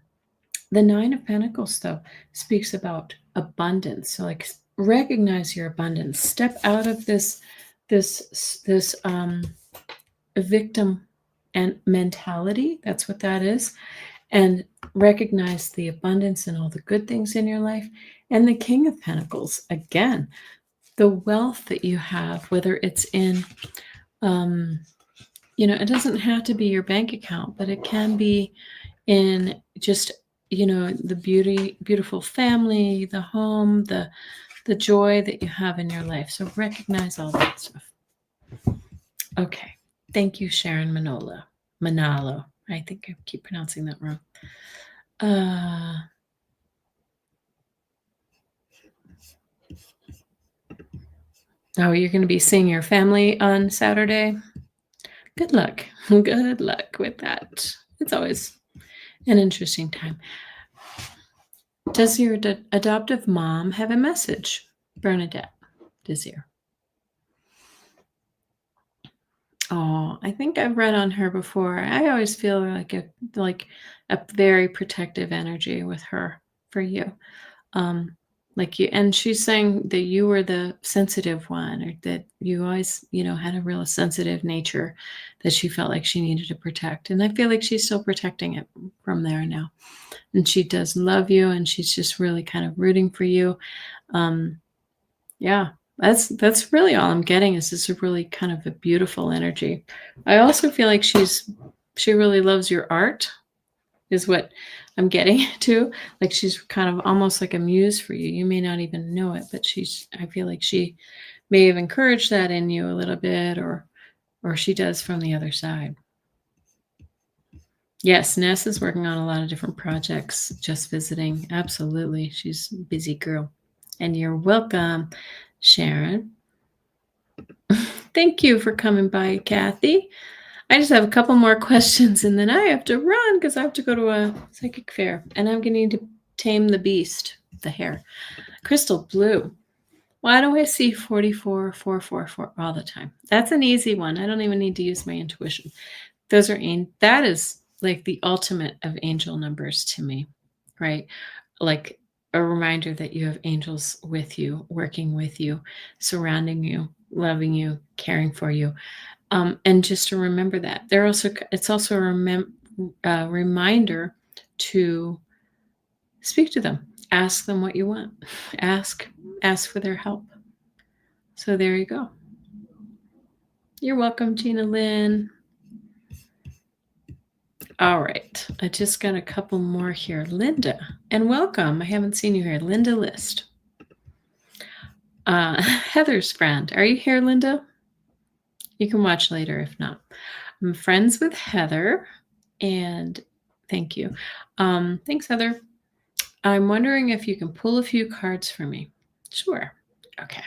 [SPEAKER 1] 9 of Pentacles, though, speaks about abundance. So like recognize your abundance. Step out of this victim and mentality. That's what that is. And recognize the abundance and all the good things in your life. And the King of Pentacles, again, the wealth that you have, whether it's in, it doesn't have to be your bank account, but it can be in just the beautiful family, the home, the joy that you have in your life. So recognize all that stuff. Okay. Thank you, Sharon Manalo. I think I keep pronouncing that wrong. Oh, you're going to be seeing your family on Saturday? Good luck. Good luck with that. It's always an interesting time. Does your adoptive mom have a message? Bernadette Desir. Oh, I think I've read on her before. I always feel like a very protective energy with her for you. Like you, and she's saying that you were the sensitive one, or that you always, had a real sensitive nature that she felt like she needed to protect. And I feel like she's still protecting it from there now. And she does love you, and she's just really kind of rooting for you. Yeah, that's really all I'm getting, is this a really kind of a beautiful energy. I also feel like she really loves your art, is what I'm getting to. Like she's kind of almost like a muse for you. You may not even know it, but I feel like she may have encouraged that in you a little bit, or she does from the other side. Yes, Ness is working on a lot of different projects, just visiting. Absolutely. She's a busy girl. And you're welcome, Sharon. Thank you for coming by, Kathy. I just have a couple more questions, and then I have to run because I have to go to a psychic fair, and I'm going to need to tame the beast, the hare. Crystal blue. Why do I see 44444 all the time? That's an easy one. I don't even need to use my intuition. That is like the ultimate of angel numbers to me, right? Like a reminder that you have angels with you, working with you, surrounding you, loving you, caring for you. And just to remember that. It's also a reminder to speak to them, ask them what you want, ask for their help. So there you go. You're welcome, Gina Lynn. All right, I just got a couple more here. Linda, and welcome. I haven't seen you here. Linda List. Heather's friend. Are you here, Linda? You can watch later if not. I'm friends with Heather, and thank you. Thanks, Heather. I'm wondering if you can pull a few cards for me. Sure. Okay.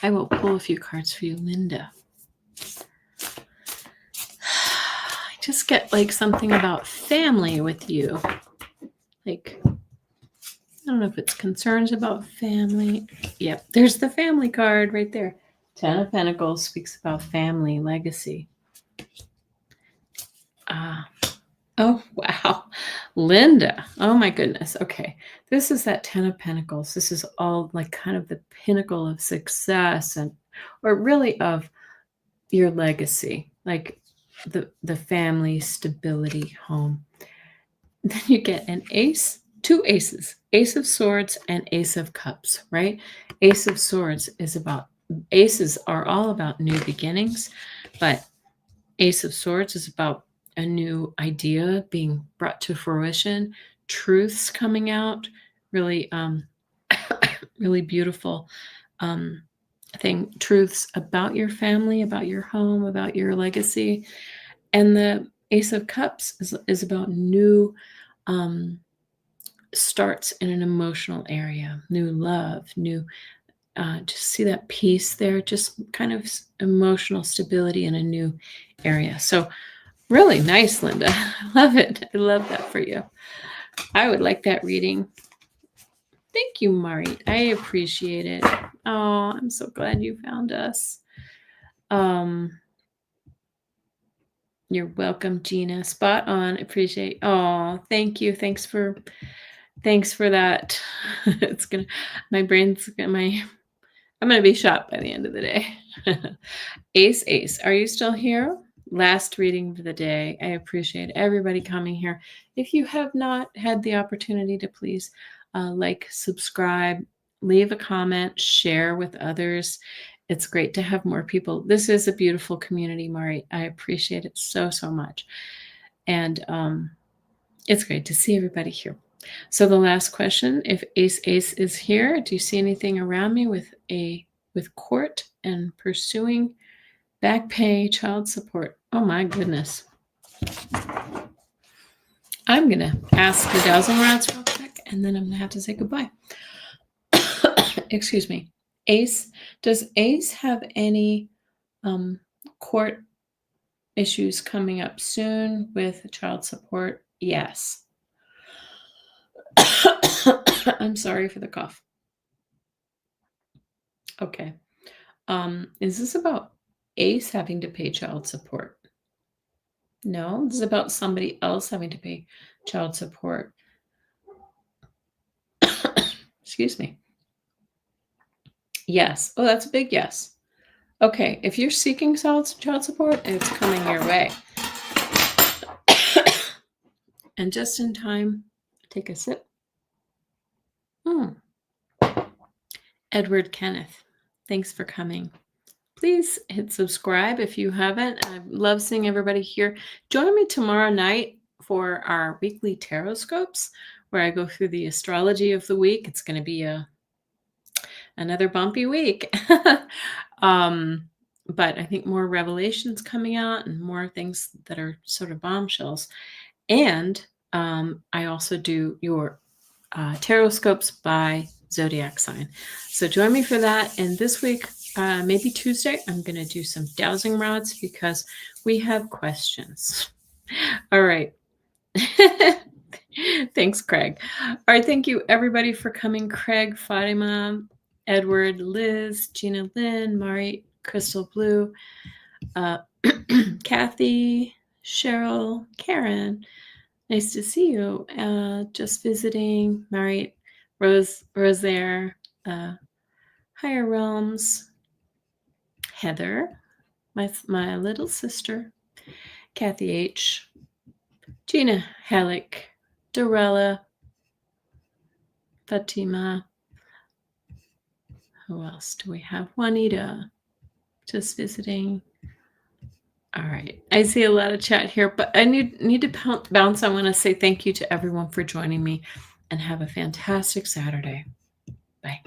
[SPEAKER 1] I will pull a few cards for you, Linda. I just get like something about family with you. Like, I don't know if it's concerns about family. Yep, there's the family card right there. 10 of Pentacles speaks about family, legacy. Oh, wow. Linda. Oh, my goodness. Okay. This is that 10 of Pentacles. This is all like kind of the pinnacle of success, or really of your legacy, like the family stability home. Then you get an ace, two aces, Ace of Swords and Ace of Cups, right? Ace of Swords aces are all about new beginnings, but Ace of Swords is about a new idea being brought to fruition, truths coming out, really, really beautiful truths about your family, about your home, about your legacy. And the Ace of Cups is about new starts in an emotional area, new love, new, just see that peace there, just kind of emotional stability in a new area. So really nice, Linda. I love it. I love that for you. I would like that reading. Thank you, Mari. I appreciate it. Oh, I'm so glad you found us. You're welcome, Gina. Spot on. Appreciate. Oh, thank you. Thanks for that. I'm gonna be shot by the end of the day. Ace, are you still here? Last reading for the day. I appreciate everybody coming here. If you have not had the opportunity to, please like, subscribe, leave a comment, share with others. It's great to have more people. This is a beautiful community, Mari. I appreciate it so, so much. And it's great to see everybody here. So the last question, if Ace is here, do you see anything around me with court and pursuing back pay, child support? Oh my goodness. I'm going to ask the dowsing rods real quick, and then I'm going to have to say goodbye. Excuse me. Ace, does Ace have any court issues coming up soon with child support? Yes. I'm sorry for the cough. Okay. Is this about Ace having to pay child support? No, this is about somebody else having to pay child support. Excuse me. Yes. Oh, that's a big yes. Okay, if you're seeking child support, it's coming your way. And just in time, take a sip. Edward Kenneth, thanks for coming. Please hit subscribe if you haven't. I love seeing everybody here. Join me tomorrow night for our weekly tarot scopes, where I go through the astrology of the week. It's going to be another bumpy week. But I think more revelations coming out and more things that are sort of bombshells. And I also do your tarot scopes by zodiac sign. So join me for that. And this week, maybe Tuesday, I'm going to do some dowsing rods because we have questions. All right. Thanks, Craig. All right. Thank you, everybody, for coming. Craig, Fatima, Edward, Liz, Gina Lynn, Mari, Crystal Blue, Kathy, Cheryl, Karen. Nice to see you. Just visiting. Mari, Rosaire, Higher Realms, Heather, my little sister, Kathy H, Gina Halleck, Dorella, Fatima. Who else do we have? Juanita, just visiting. All right. I see a lot of chat here, but I need to bounce. I want to say thank you to everyone for joining me and have a fantastic Saturday. Bye.